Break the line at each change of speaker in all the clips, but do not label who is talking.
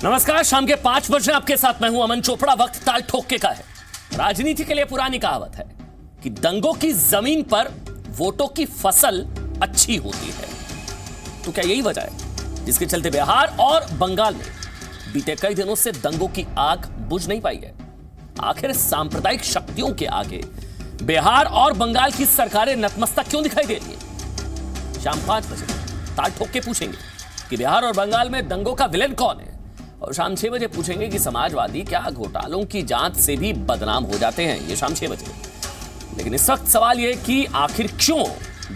नमस्कार, शाम के 5 बजे आपके साथ मैं हूं अमन चोपड़ा। वक्त ताल ठोके का है। राजनीति के लिए पुरानी कहावत है कि दंगों की जमीन पर वोटों की फसल अच्छी होती है। तो क्या यही वजह है जिसके चलते बिहार और बंगाल में बीते कई दिनों से दंगों की आग बुझ नहीं पाई है? आखिर सांप्रदायिक शक्तियों के आगे बिहार और बंगाल की सरकारें नतमस्तक क्यों दिखाई दे रही है? शाम 5 बजे ताल ठोक के पूछेंगे कि बिहार और बंगाल में दंगों का विलेन कौन है, और शाम 6 बजे पूछेंगे कि समाजवादी क्या घोटालों की जांच से भी बदनाम हो जाते हैं। ये शाम 6 बजे। लेकिन इस वक्त सवाल यह कि आखिर क्यों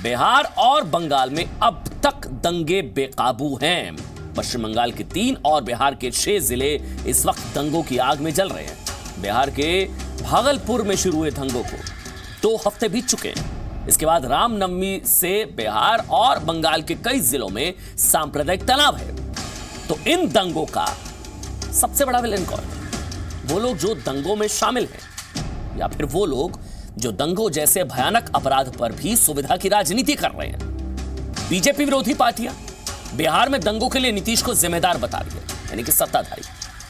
बिहार और बंगाल में अब तक दंगे बेकाबू हैं? पश्चिम बंगाल के 3 और बिहार के 6 जिले इस वक्त दंगों की आग में जल रहे हैं। बिहार के भागलपुर में शुरू हुए दंगों को 2 हफ्ते बीत चुके हैं। इसके बाद रामनवमी से बिहार और बंगाल के कई जिलों में सांप्रदायिक तनाव है। तो इन दंगों का सबसे बड़ा विलेन कौन है? वो लोग जो दंगों में शामिल हैं, या फिर वो लोग जो दंगों जैसे भयानक अपराध पर भी सुविधा की राजनीति कर रहे हैं? बीजेपी विरोधी पार्टियां बिहार में दंगों के लिए नीतीश को जिम्मेदार बता रही है, यानी कि सत्ताधारी।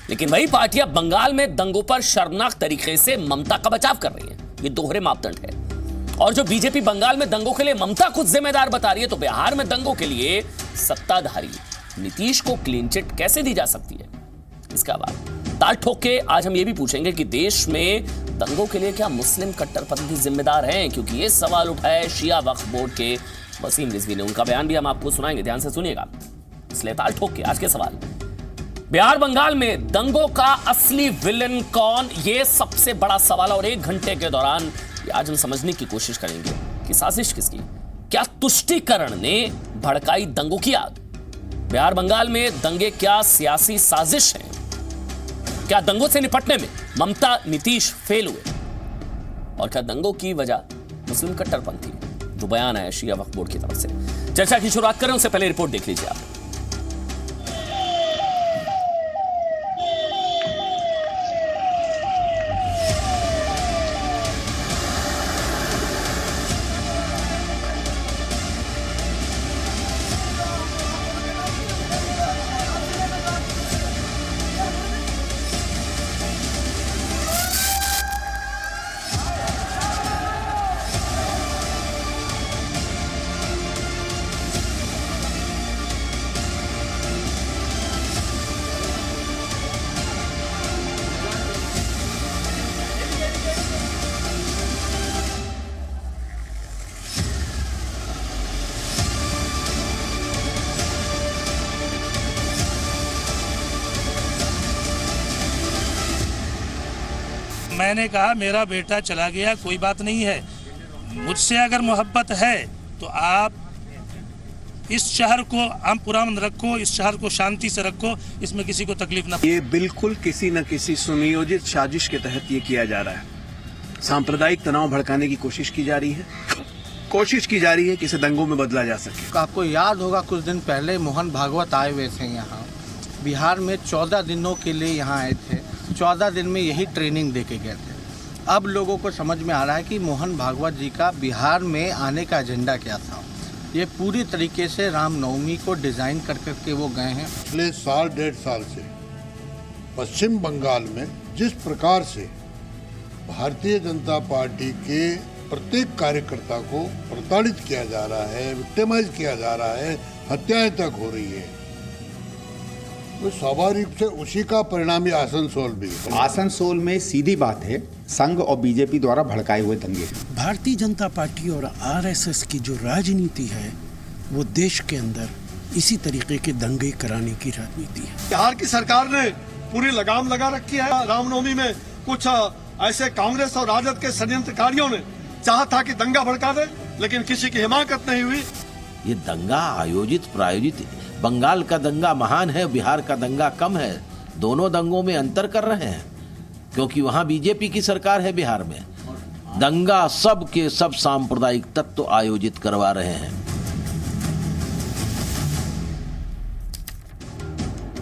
लेकिन वही पार्टियां बंगाल में दंगों पर शर्मनाक तरीके से ममता का बचाव कर रही हैं। ये दोहरे मापदंड है। और जो बीजेपी बंगाल में दंगों के लिए ममता को जिम्मेदार बता रही है, तो बिहार में दंगों के लिए सत्ताधारी नीतीश को क्लीन चिट कैसे दी जा सकती है? इसका बाद ताल ठोक के आज हम ये भी पूछेंगे कि देश में दंगों के लिए क्या मुस्लिम कट्टरपंथी जिम्मेदार हैं? क्योंकि ये सवाल उठाए शिया वक्फ बोर्ड के वसीम रिजवी ने। उनका बयान भी हम आपको सुनाएंगे, ध्यान से सुनिएगा। इसलिए ताल ठोक के आज के सवाल, बिहार बंगाल में दंगों का असली विलेन कौन? ये सबसे बड़ा सवाल। और 1 घंटे के दौरान आज हम समझने की कोशिश करेंगे कि साजिश किसकी? क्या तुष्टीकरण ने भड़काई दंगों की आग? बिहार बंगाल में दंगे क्या सियासी साजिश हैं? क्या दंगों से निपटने में ममता नीतीश फेल हुए? और क्या दंगों की वजह मुस्लिम कट्टरपंथी, जो बयान आया शिया वक्फ बोर्ड की तरफ से? चर्चा की शुरुआत करें उससे पहले रिपोर्ट देख लीजिए आप।
मैंने कहा मेरा बेटा चला गया, कोई बात नहीं है। मुझसे अगर मोहब्बत है तो आप इस शहर को पुरअमन रखो, इस शहर को शांति से रखो, इसमें किसी को तकलीफ ना।
ये बिल्कुल किसी न किसी सुनियोजित साजिश के तहत ये किया जा रहा है। सांप्रदायिक तनाव भड़काने की कोशिश की जा रही है कि इसे दंगों में बदला जा सके।
आपको याद होगा कुछ दिन पहले मोहन भागवत आए हुए थे यहाँ बिहार में, 14 दिनों के लिए यहाँ आए थे। 14 दिन में यही ट्रेनिंग दे के गए थे। अब लोगों को समझ में आ रहा है कि मोहन भागवत जी का बिहार में आने का एजेंडा क्या था। ये पूरी तरीके से रामनवमी को डिज़ाइन कर करके वो गए हैं।
पिछले साल 1.5 साल से पश्चिम बंगाल में जिस प्रकार से भारतीय जनता पार्टी के प्रत्येक कार्यकर्ता को प्रताड़ित किया जा रहा है, विक्टिमाइज किया जा रहा है, हत्याएं तक हो रही है, तो स्वाभाविक से उसी का परिणाम ही आसनसोल भी।
आसनसोल में सीधी बात है, संघ और बीजेपी द्वारा भड़काए हुए दंगे।
भारतीय जनता पार्टी और आरएसएस की जो राजनीति है वो देश के अंदर इसी तरीके के दंगे कराने की राजनीति है।
बिहार की सरकार ने पूरी लगाम लगा रखी है। रामनवमी में कुछ ऐसे कांग्रेस और राजद के षड्यंत्रकारियों ने चाहा था कि दंगा भड़का दे, लेकिन किसी की हिमाकत नहीं हुई।
ये दंगा आयोजित प्रायोजित, बंगाल का दंगा महान है, बिहार का दंगा कम है। दोनों दंगों में अंतर कर रहे हैं, क्योंकि वहां बीजेपी की सरकार है। बिहार में दंगा सब के सब सांप्रदायिक तत्व आयोजित करवा रहे हैं।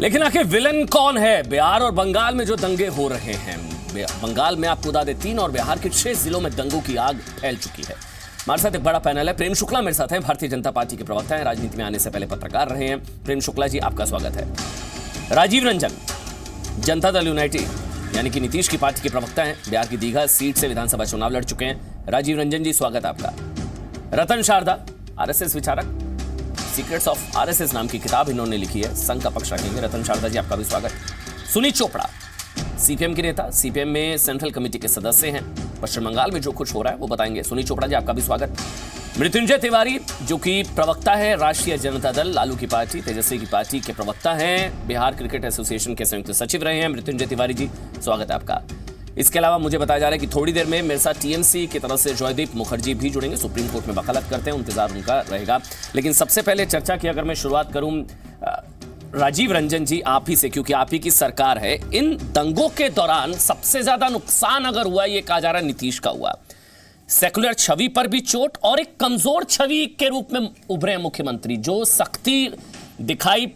लेकिन आखिर विलन कौन है बिहार और बंगाल में जो दंगे हो रहे हैं? बंगाल में आपको बता दें 3 और बिहार के 6 जिलों में दंगों की आग फैल चुकी है। हमारे साथ एक बड़ा पैनल है। प्रेम शुक्ला मेरे साथ हैं, भारतीय जनता पार्टी के प्रवक्ता हैं, राजनीति में आने से पहले पत्रकार रहे हैं। प्रेम शुक्ला जी, आपका स्वागत है। राजीव रंजन जनता दल यूनाइटेड यानी कि नीतीश की पार्टी के प्रवक्ता हैं, बिहार की दीघा सीट से विधानसभा चुनाव लड़ चुके हैं। राजीव रंजन जी, स्वागत आपका। रतन शारदा, आरएसएस विचारक, सीक्रेट्स ऑफ आरएसएस नाम की किताब इन्होंने लिखी है, संघ का पक्ष रखेंगे। रतन शारदा जी, आपका भी स्वागत। सुनीत चोपड़ा, सीपीएम के नेता, सीपीएम में सेंट्रल कमेटी के सदस्य हैं। पश्चिम बंगाल में जो कुछ हो रहा है वो बताएंगे। सुनीत चोपड़ा जी, आपका भी स्वागत। मृत्युंजय तिवारी, जो कि प्रवक्ता है राष्ट्रीय जनता दल, लालू की पार्टी, तेजस्वी की पार्टी के प्रवक्ता हैं, बिहार क्रिकेट एसोसिएशन के संयुक्त सचिव रहे हैं। मृत्युंजय तिवारी जी, स्वागत है आपका। इसके अलावा मुझे बताया जा रहा है कि थोड़ी देर में मेरे साथ टीएमसी की तरफ से जयदीप मुखर्जी भी जुड़ेंगे, सुप्रीम कोर्ट में वकालत करते हैं, इंतजार उनका रहेगा। लेकिन सबसे पहले चर्चा की अगर मैं शुरुआत करूं राजीव रंजन जी आप ही से, क्योंकि आप ही की सरकार है, इन दंगों के दौरान सबसे ज्यादा नुकसान अगर हुआ ये कहा जा रहा है नीतीश का हुआ, सेकुलर छवि पर भी चोट और एक कमजोर छवि के रूप में उभरे मुख्यमंत्री। जो सख्ती दिखाई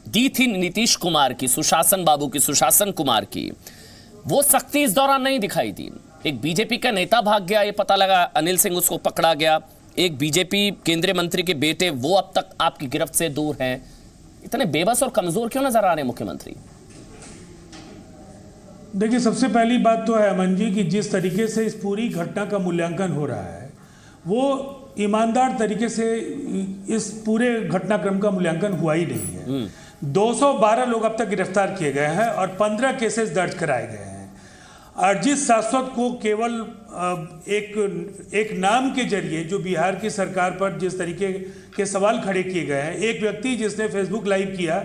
दी थी नीतीश कुमार की, सुशासन बाबू की, सुशासन कुमार की, वो सख्ती इस दौरान नहीं दिखाई दी। एक बीजेपी का नेता भाग गया, ये पता लगा, अनिल सिंह, उसको पकड़ा गया। एक बीजेपी केंद्रीय मंत्री के बेटे, वो अब तक आपकी गिरफ्त से दूर हैं। इतने बेबस और कमजोर क्यों नजर आ रहे हैं मुख्यमंत्री?
देखिए, सबसे पहली बात तो है अमन जी कि जिस तरीके से इस पूरी घटना का मूल्यांकन हो रहा है वो ईमानदार तरीके से इस पूरे घटनाक्रम का मूल्यांकन हुआ ही नहीं है। 212 लोग अब तक गिरफ्तार किए गए हैं और 15 केसेस दर्ज कराए गए हैं। अरिजीत शाश्वत को केवल एक नाम के जरिए जो बिहार की सरकार पर जिस तरीके के सवाल खड़े किए गए हैं, एक व्यक्ति जिसने फेसबुक लाइव किया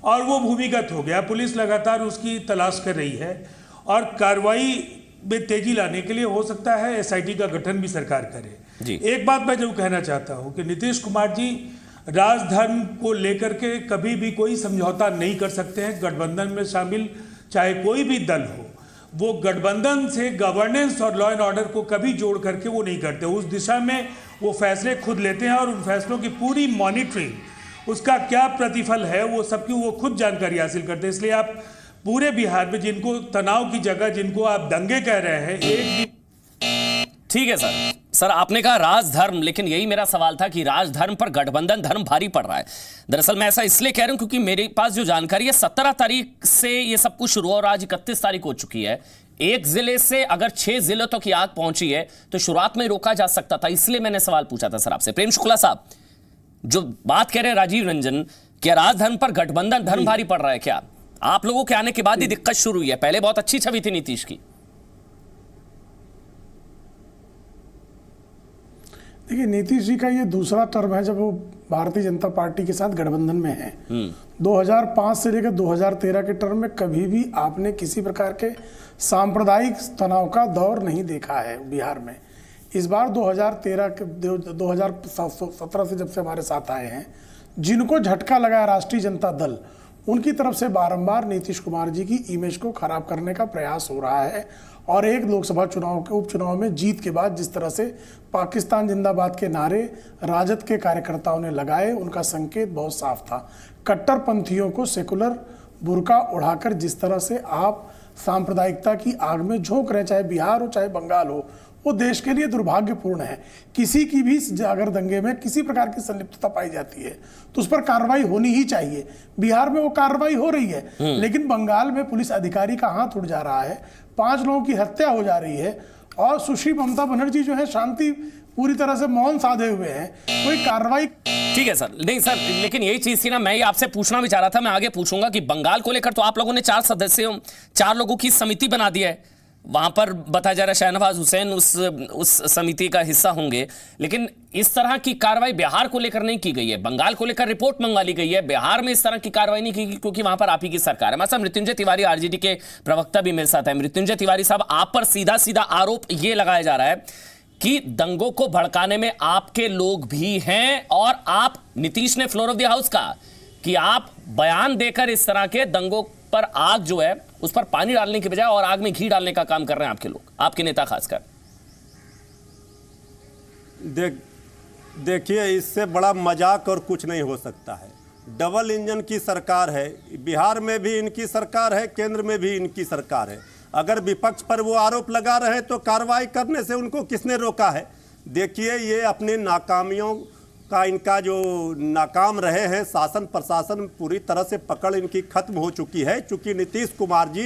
और वो भूमिगत हो गया, पुलिस लगातार उसकी तलाश कर रही है और कार्रवाई में तेजी लाने के लिए हो सकता है एसआईटी का गठन भी सरकार करे। एक बात मैं जो कहना चाहता हूं कि नीतीश कुमार जी राजधर्म को लेकर के कभी भी कोई समझौता नहीं कर सकते हैं। गठबंधन में शामिल चाहे कोई भी दल हो, वो गठबंधन से गवर्नेंस और लॉ एंड ऑर्डर को कभी जोड़ करके वो नहीं करते। उस दिशा में वो फैसले खुद लेते हैं और उन फैसलों की पूरी मॉनिटरिंग, उसका क्या प्रतिफल है, वो सबकी वो खुद जानकारी हासिल करते हैं। इसलिए आप पूरे बिहार में जिनको तनाव की जगह, जिनको आप दंगे कह रहे हैं, एक भी
ठीक है सर आपने कहा राजधर्म, लेकिन यही मेरा सवाल था कि राजधर्म पर गठबंधन धर्म भारी पड़ रहा है। दरअसल मैं ऐसा इसलिए कह रहा हूं क्योंकि मेरे पास जो जानकारी है 17 तारीख से ये सब कुछ शुरू हुआ और आज 31 तारीख हो चुकी है। एक जिले से अगर 6 जिलों तक की आग पहुंची है तो शुरुआत में रोका जा सकता था, इसलिए मैंने सवाल पूछा था सर आपसे। प्रेम शुक्ला साहब, जो बात कह रहे हैं राजीव रंजन, क्या राजधर्म पर गठबंधन धर्म भारी पड़ रहा है? क्या आप लोगों के आने के बाद ही दिक्कत शुरू हुई है? पहले बहुत अच्छी छवि थी नीतीश की।
देखिए, नीतीश जी का ये दूसरा टर्म है जब वो भारतीय जनता पार्टी के साथ गठबंधन में है। 2005 से लेकर 2013 के टर्म में कभी भी आपने किसी प्रकार के सांप्रदायिक तनाव का दौर नहीं देखा है बिहार में। इस बार 2017 से जब से हमारे साथ आए हैं, जिनको झटका लगा राष्ट्रीय जनता दल, उनकी तरफ से बारंबार नीतीश कुमार जी की इमेज को खराब करने का प्रयास हो रहा है। और एक लोकसभा चुनाव के उपचुनाव में जीत के बाद जिस तरह से पाकिस्तान जिंदाबाद के नारे राजद के कार्यकर्ताओं ने लगाए, उनका संकेत बहुत साफ था। कट्टरपंथियों को सेकुलर बुर्का उड़ाकर जिस तरह से आप सांप्रदायिकता की आग में झोंक रहे, चाहे बिहार हो चाहे बंगाल हो, वो देश के लिए दुर्भाग्यपूर्ण है। किसी की भी अगर दंगे में किसी प्रकार की संलिप्तता पाई जाती है तो उस पर कार्रवाई होनी ही चाहिए। बिहार में वो कार्रवाई हो रही है, लेकिन बंगाल में पुलिस अधिकारी का हाथ उड़ जा रहा है, 5 लोगों की हत्या हो जा रही है और सुश्री ममता बनर्जी जो है शांति पूरी तरह से मौन साधे हुए हैं, कोई कार्रवाई।
ठीक है सर, नहीं सर, लेकिन यही चीज थी ना, मैं ये आपसे पूछना भी चाह रहा था, मैं आगे पूछूंगा कि बंगाल को लेकर तो आप लोगों ने 4 लोगों की समिति बना दी है। वहां पर बताया जा रहा है शाहनवाज हुसैन उस समिति का हिस्सा होंगे, लेकिन इस तरह की कार्रवाई बिहार को लेकर नहीं की गई है। बंगाल को लेकर रिपोर्ट मंगवा ली गई है, बिहार में इस तरह की कार्रवाई नहीं की गई क्योंकि वहां पर आप ही की सरकार है। मतलब मृत्युंजय तिवारी आरजेडी के प्रवक्ता भी मेरे साथ है। मृत्युंजय तिवारी साहब, आप पर सीधा सीधा आरोप यह लगाया जा रहा है कि दंगों को भड़काने में आपके लोग भी हैं और आप, नीतीश ने फ्लोर ऑफ द हाउस कहा कि आप बयान देकर इस तरह के दंगों पर आग जो है उस पर पानी डालने की बजाय और आग में घी डालने का काम कर रहे हैं आपके लोग, आपके नेता खासकर।
देखिए, इससे बड़ा मजाक और कुछ नहीं हो सकता है। डबल इंजन की सरकार है, बिहार में भी इनकी सरकार है, केंद्र में भी इनकी सरकार है। अगर विपक्ष पर वो आरोप लगा रहे हैं तो कार्रवाई करने से उनको किसने रोका है? देखिए, ये अपनी नाकामियों का इनका जो नाकाम रहे हैं, शासन प्रशासन पूरी तरह से पकड़ इनकी खत्म हो चुकी है। चूंकि नीतीश कुमार जी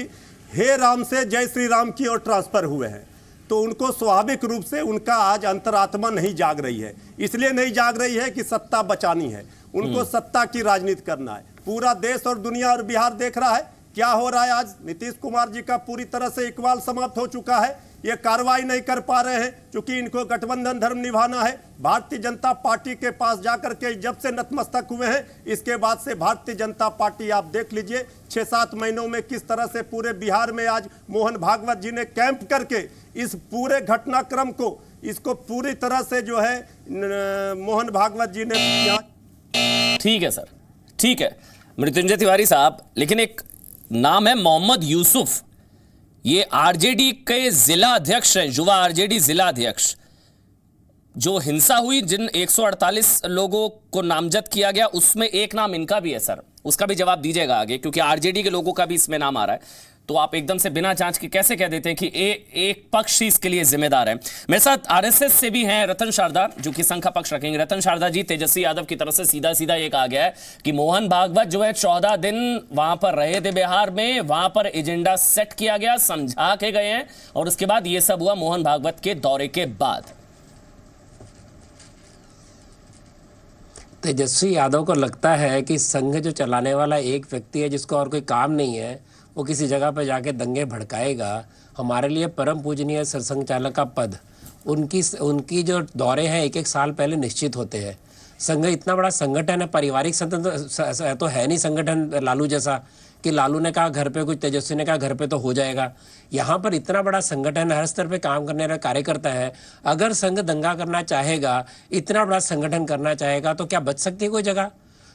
हे राम से जय श्री राम की ओर ट्रांसफर हुए हैं, तो उनको स्वाभाविक रूप से उनका आज अंतरात्मा नहीं जाग रही है। इसलिए नहीं जाग रही है कि सत्ता बचानी है, उनको सत्ता की राजनीति करना है। पूरा देश और दुनिया और बिहार देख रहा है क्या हो रहा है। आज नीतीश कुमार जी का पूरी तरह से इकबाल समाप्त हो चुका है, ये कार्रवाई नहीं कर पा रहे हैं क्योंकि इनको गठबंधन धर्म निभाना है। भारतीय जनता पार्टी के पास जाकर के जब से नतमस्तक हुए हैं, इसके बाद से भारतीय जनता पार्टी आप देख लीजिए 6-7 महीनों में किस तरह से पूरे बिहार में आज मोहन भागवत जी ने कैंप करके इस पूरे घटनाक्रम को इसको पूरी तरह से जो है मोहन भागवत जी ने।
ठीक है सर, ठीक है मृत्युंजय तिवारी साहब, लेकिन एक नाम है मोहम्मद यूसुफ, ये आरजेडी के जिला अध्यक्ष हैं, युवा आरजेडी जिला अध्यक्ष। जो हिंसा हुई, जिन 148 लोगों को नामजद किया गया, उसमें एक नाम इनका भी है सर, उसका भी जवाब दीजिएगा आगे, क्योंकि आरजेडी के लोगों का भी इसमें नाम आ रहा है। तो आप एकदम से बिना जांच के कैसे कह देते हैं कि एक पक्ष ही इसके लिए जिम्मेदार है। मेरे साथ आरएसएस से भी हैं रतन शारदा, जो कि संघ का पक्ष रखेंगे। रतन शारदा जी, तेजस्वी यादव की तरफ से सीधा सीधा ये कहा गया है कि मोहन भागवत जो है 14 दिन वहां पर रहे थे बिहार में, वहां पर एजेंडा सेट किया गया, समझा के गए हैं, और उसके बाद ये सब हुआ मोहन भागवत के दौरे के बाद।
तेजस्वी यादव को लगता है कि संघ जो चलाने वाला एक व्यक्ति है जिसको और कोई काम नहीं है, वो किसी जगह पर जाके दंगे भड़काएगा। हमारे लिए परम पूजनीय सरसंघ चालक का पद, उनकी जो दौरे हैं 1-1 साल पहले निश्चित होते हैं। संघ इतना बड़ा संगठन है, पारिवारिक संगठन तो है नहीं संगठन लालू जैसा कि लालू ने कहा घर पे कुछ, तेजस्वी ने कहा घर पे तो हो जाएगा। यहाँ पर इतना बड़ा संगठन, हर स्तर पे काम करने वाला कार्यकर्ता है। अगर संघ दंगा करना चाहेगा, इतना बड़ा संगठन करना चाहेगा, तो क्या बच सकती है कोई जगह?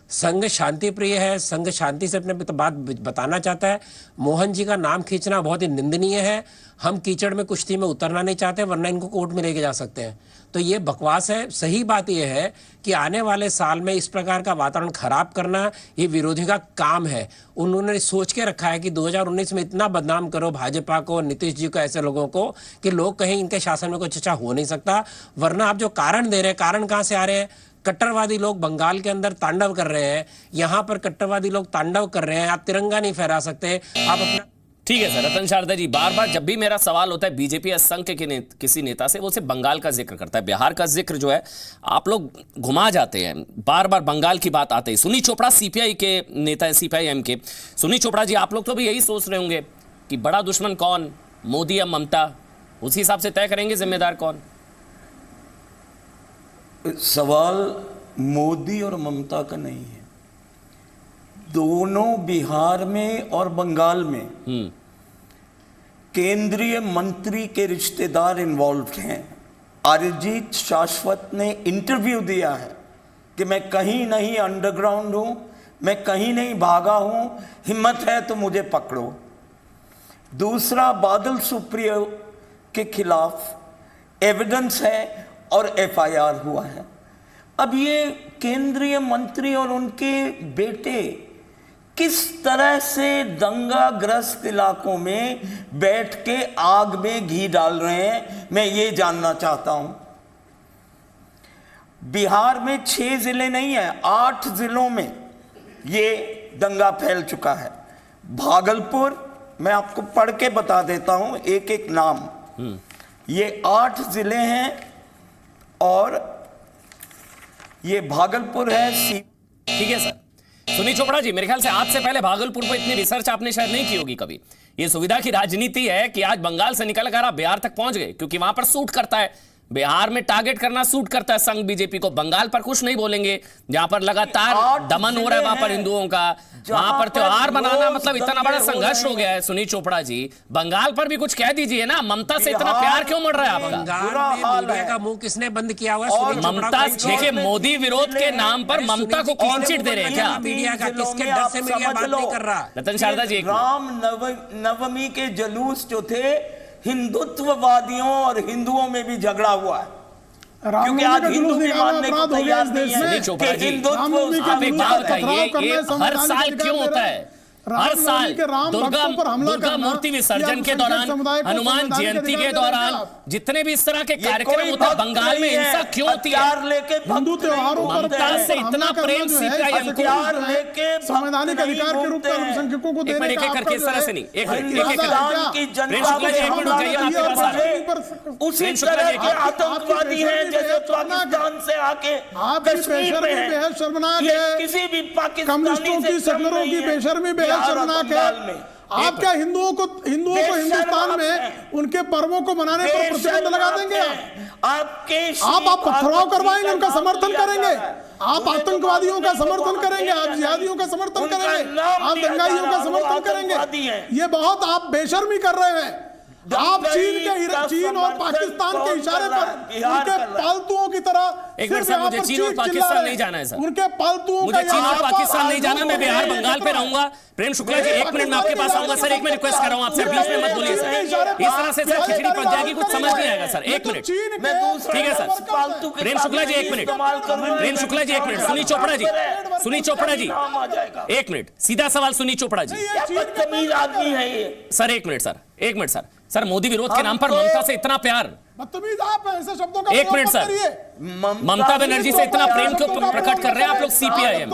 संघ शांति प्रिय है, संघ शांति से अपने बात बताना चाहता है। मोहन जी का नाम खींचना बहुत ही निंदनीय है। हम कीचड़ में कुश्ती में उतरना नहीं चाहते, वरना इनको कोर्ट में लेके जा सकते हैं। तो ये बकवास है। सही बात यह है कि आने वाले साल में इस प्रकार का वातावरण खराब करना ये विरोधी का काम है। उन्होंने सोच के रखा है कि 2019 में इतना बदनाम करो भाजपा को, नीतीश जी को, ऐसे लोगों को कि लोग कहीं इनके शासन में कुछ अच्छा हो नहीं सकता। वरना आप जो कारण दे रहे हैं, कारण कहाँ से आ रहे हैं? कट्टरवादी लोग बंगाल के अंदर तांडव कर रहे हैं, यहाँ पर कट्टरवादी लोग तांडव कर रहे हैं। आप तिरंगा नहीं फहरा सकते, आप अपना।
ठीक है सर। रतन शारदा जी, बार बार जब भी मेरा सवाल होता है बीजेपी या संघ के किसी नेता से, वो सिर्फ बंगाल का जिक्र करता है, बिहार का जिक्र जो है आप लोग घुमा जाते हैं, बार बार बंगाल की बात आते ही। सुनील चोपड़ा सीपीआई के नेता है, सीपीआई-एम के। सुनील चोपड़ा जी, आप लोग तो भी यही सोच रहे होंगे कि बड़ा दुश्मन कौन, मोदी या ममता? उसी हिसाब से तय करेंगे जिम्मेदार कौन।
सवाल मोदी और ममता का नहीं है, दोनों बिहार में और बंगाल में केंद्रीय मंत्री के रिश्तेदार इन्वॉल्व हैं। अरिजीत शाश्वत ने इंटरव्यू दिया है कि मैं कहीं नहीं अंडरग्राउंड हूं, मैं कहीं नहीं भागा हूं, हिम्मत है तो मुझे पकड़ो। दूसरा, बादल सुप्रियो के खिलाफ एविडेंस है और एफआईआर हुआ है। अब ये केंद्रीय मंत्री और उनके बेटे किस तरह से दंगाग्रस्त इलाकों में बैठ के आग में घी डाल रहे हैं, मैं ये जानना चाहता हूं। बिहार में 6 जिले नहीं है, 8 जिलों में ये दंगा फैल चुका है। भागलपुर, मैं आपको पढ़ के बता देता हूं एक एक नाम। ये 8 जिले हैं और ये भागलपुर है।
ठीक है सर। सुनील चोपड़ा जी, मेरे ख्याल से आज से पहले भागलपुर पर इतनी रिसर्च आपने शायद नहीं की होगी कभी। ये सुविधा की राजनीति है कि आज बंगाल से निकल कर आप बिहार तक पहुंच गए, क्योंकि वहां पर सूट करता है। बिहार में टारगेट करना सूट करता है संघ बीजेपी को। बंगाल पर कुछ नहीं बोलेंगे, जहां पर लगातार दमन हो रहा है वहां पर हिंदुओं का, वहां पर त्योहार मनाना मतलब इतना बड़ा संघर्ष हो गया है। सुनील चोपड़ा जी, बंगाल पर भी कुछ कह दीजिए ना। ममता से इतना प्यार क्यों मर रहा है आपका?
मीडिया का मुंह किसने बंद किया हुआ?
ममता, देखिए मोदी विरोध के नाम पर ममता को क्लीन चिट दे रहे हैं क्या?
मीडिया का किसके डर से मीडिया बात नहीं कर रहा?
रतन शारदा जी,
राम नवमी के जुलूस जो थे, हिंदुत्ववादियों और हिंदुओं में भी झगड़ा हुआ है, क्योंकि आज हिंदू भी मानने को तैयार नहीं है कि हिंदुत्व।
ये हर साल क्यों होता है? हर साल दुर्गा मूर्ति विसर्जन के दौरान, हनुमान जयंती के दौरान जितने भी इस तरह के कार्यक्रम होते हैं, बंगाल में हिंसा क्यों होती है?
हिंदू त्योहारों पर
ममता से इतना प्रेम सीपीआईएम को
संवैधानिक अधिकार के रूप में अल्पसंख्यकों को देने का
करके इस तरह से नहीं, एक प्रेम शुक्ला जी, एक मिनट रुकिए, आपके पास आ रहे हैं।
उसी तरह के आतंकवादी हैं जैसे पाकिस्तान से आके कश्मीर में है,
शर्मनाक है,
किसी भी पाकिस्तानी
कम्युनिस्टों की सेकुलरों की बेशर्मी बेहद शर्मनाक है। आप क्या हिंदुओं को हिंदुस्तान में उनके पर्वों को मनाने पर प्रतिबंध लगा देंगे? आप पथराव करवाएंगे, उनका समर्थन करेंगे, आप आतंकवादियों का समर्थन करेंगे, आप जिहादियों का समर्थन करेंगे, आप दंगाइयों का समर्थन करेंगे। ये बहुत आप बेशर्मी कर रहे हैं। आप चीन और पाकिस्तान के इशारे पर उनके पालतुओं की तरह,
एक मिनट सर, मुझे चीन और पाकिस्तान नहीं जाना है सर,
उनके पालतुओं,
मुझे चीन और पाकिस्तान नहीं जाना, मैं बिहार बंगाल पे रहूंगा। प्रेम शुक्ला जी, एक मिनट में आपके पास आऊंगा सर, एक मिनट रिक्वेस्ट कर रहा हूं आपसे, बीच में मत बोलिए सर, इस तरह से सर खिचड़ी पक जाएगी, कुछ समझ नहीं आएगा सर। एक मिनट, ठीक है सर। प्रेम शुक्ला जी एक मिनट, प्रेम शुक्ला जी एक मिनट, सुनील चोपड़ा जी, सुनील चोपड़ा जी एक मिनट, सीधा सवाल सुनील चोपड़ा जी।
आदमी है ये
सर, एक मिनट सर, एक मिनट सर, सर मोदी विरोध के नाम पर ममता से इतना प्यार,
बदतमीज आप ऐसे शब्दों का
एक मिनट सर, ममता बनर्जी से इतना प्रेम क्यों प्रकट कर रहे हैं आप लोग? सीपीआईएम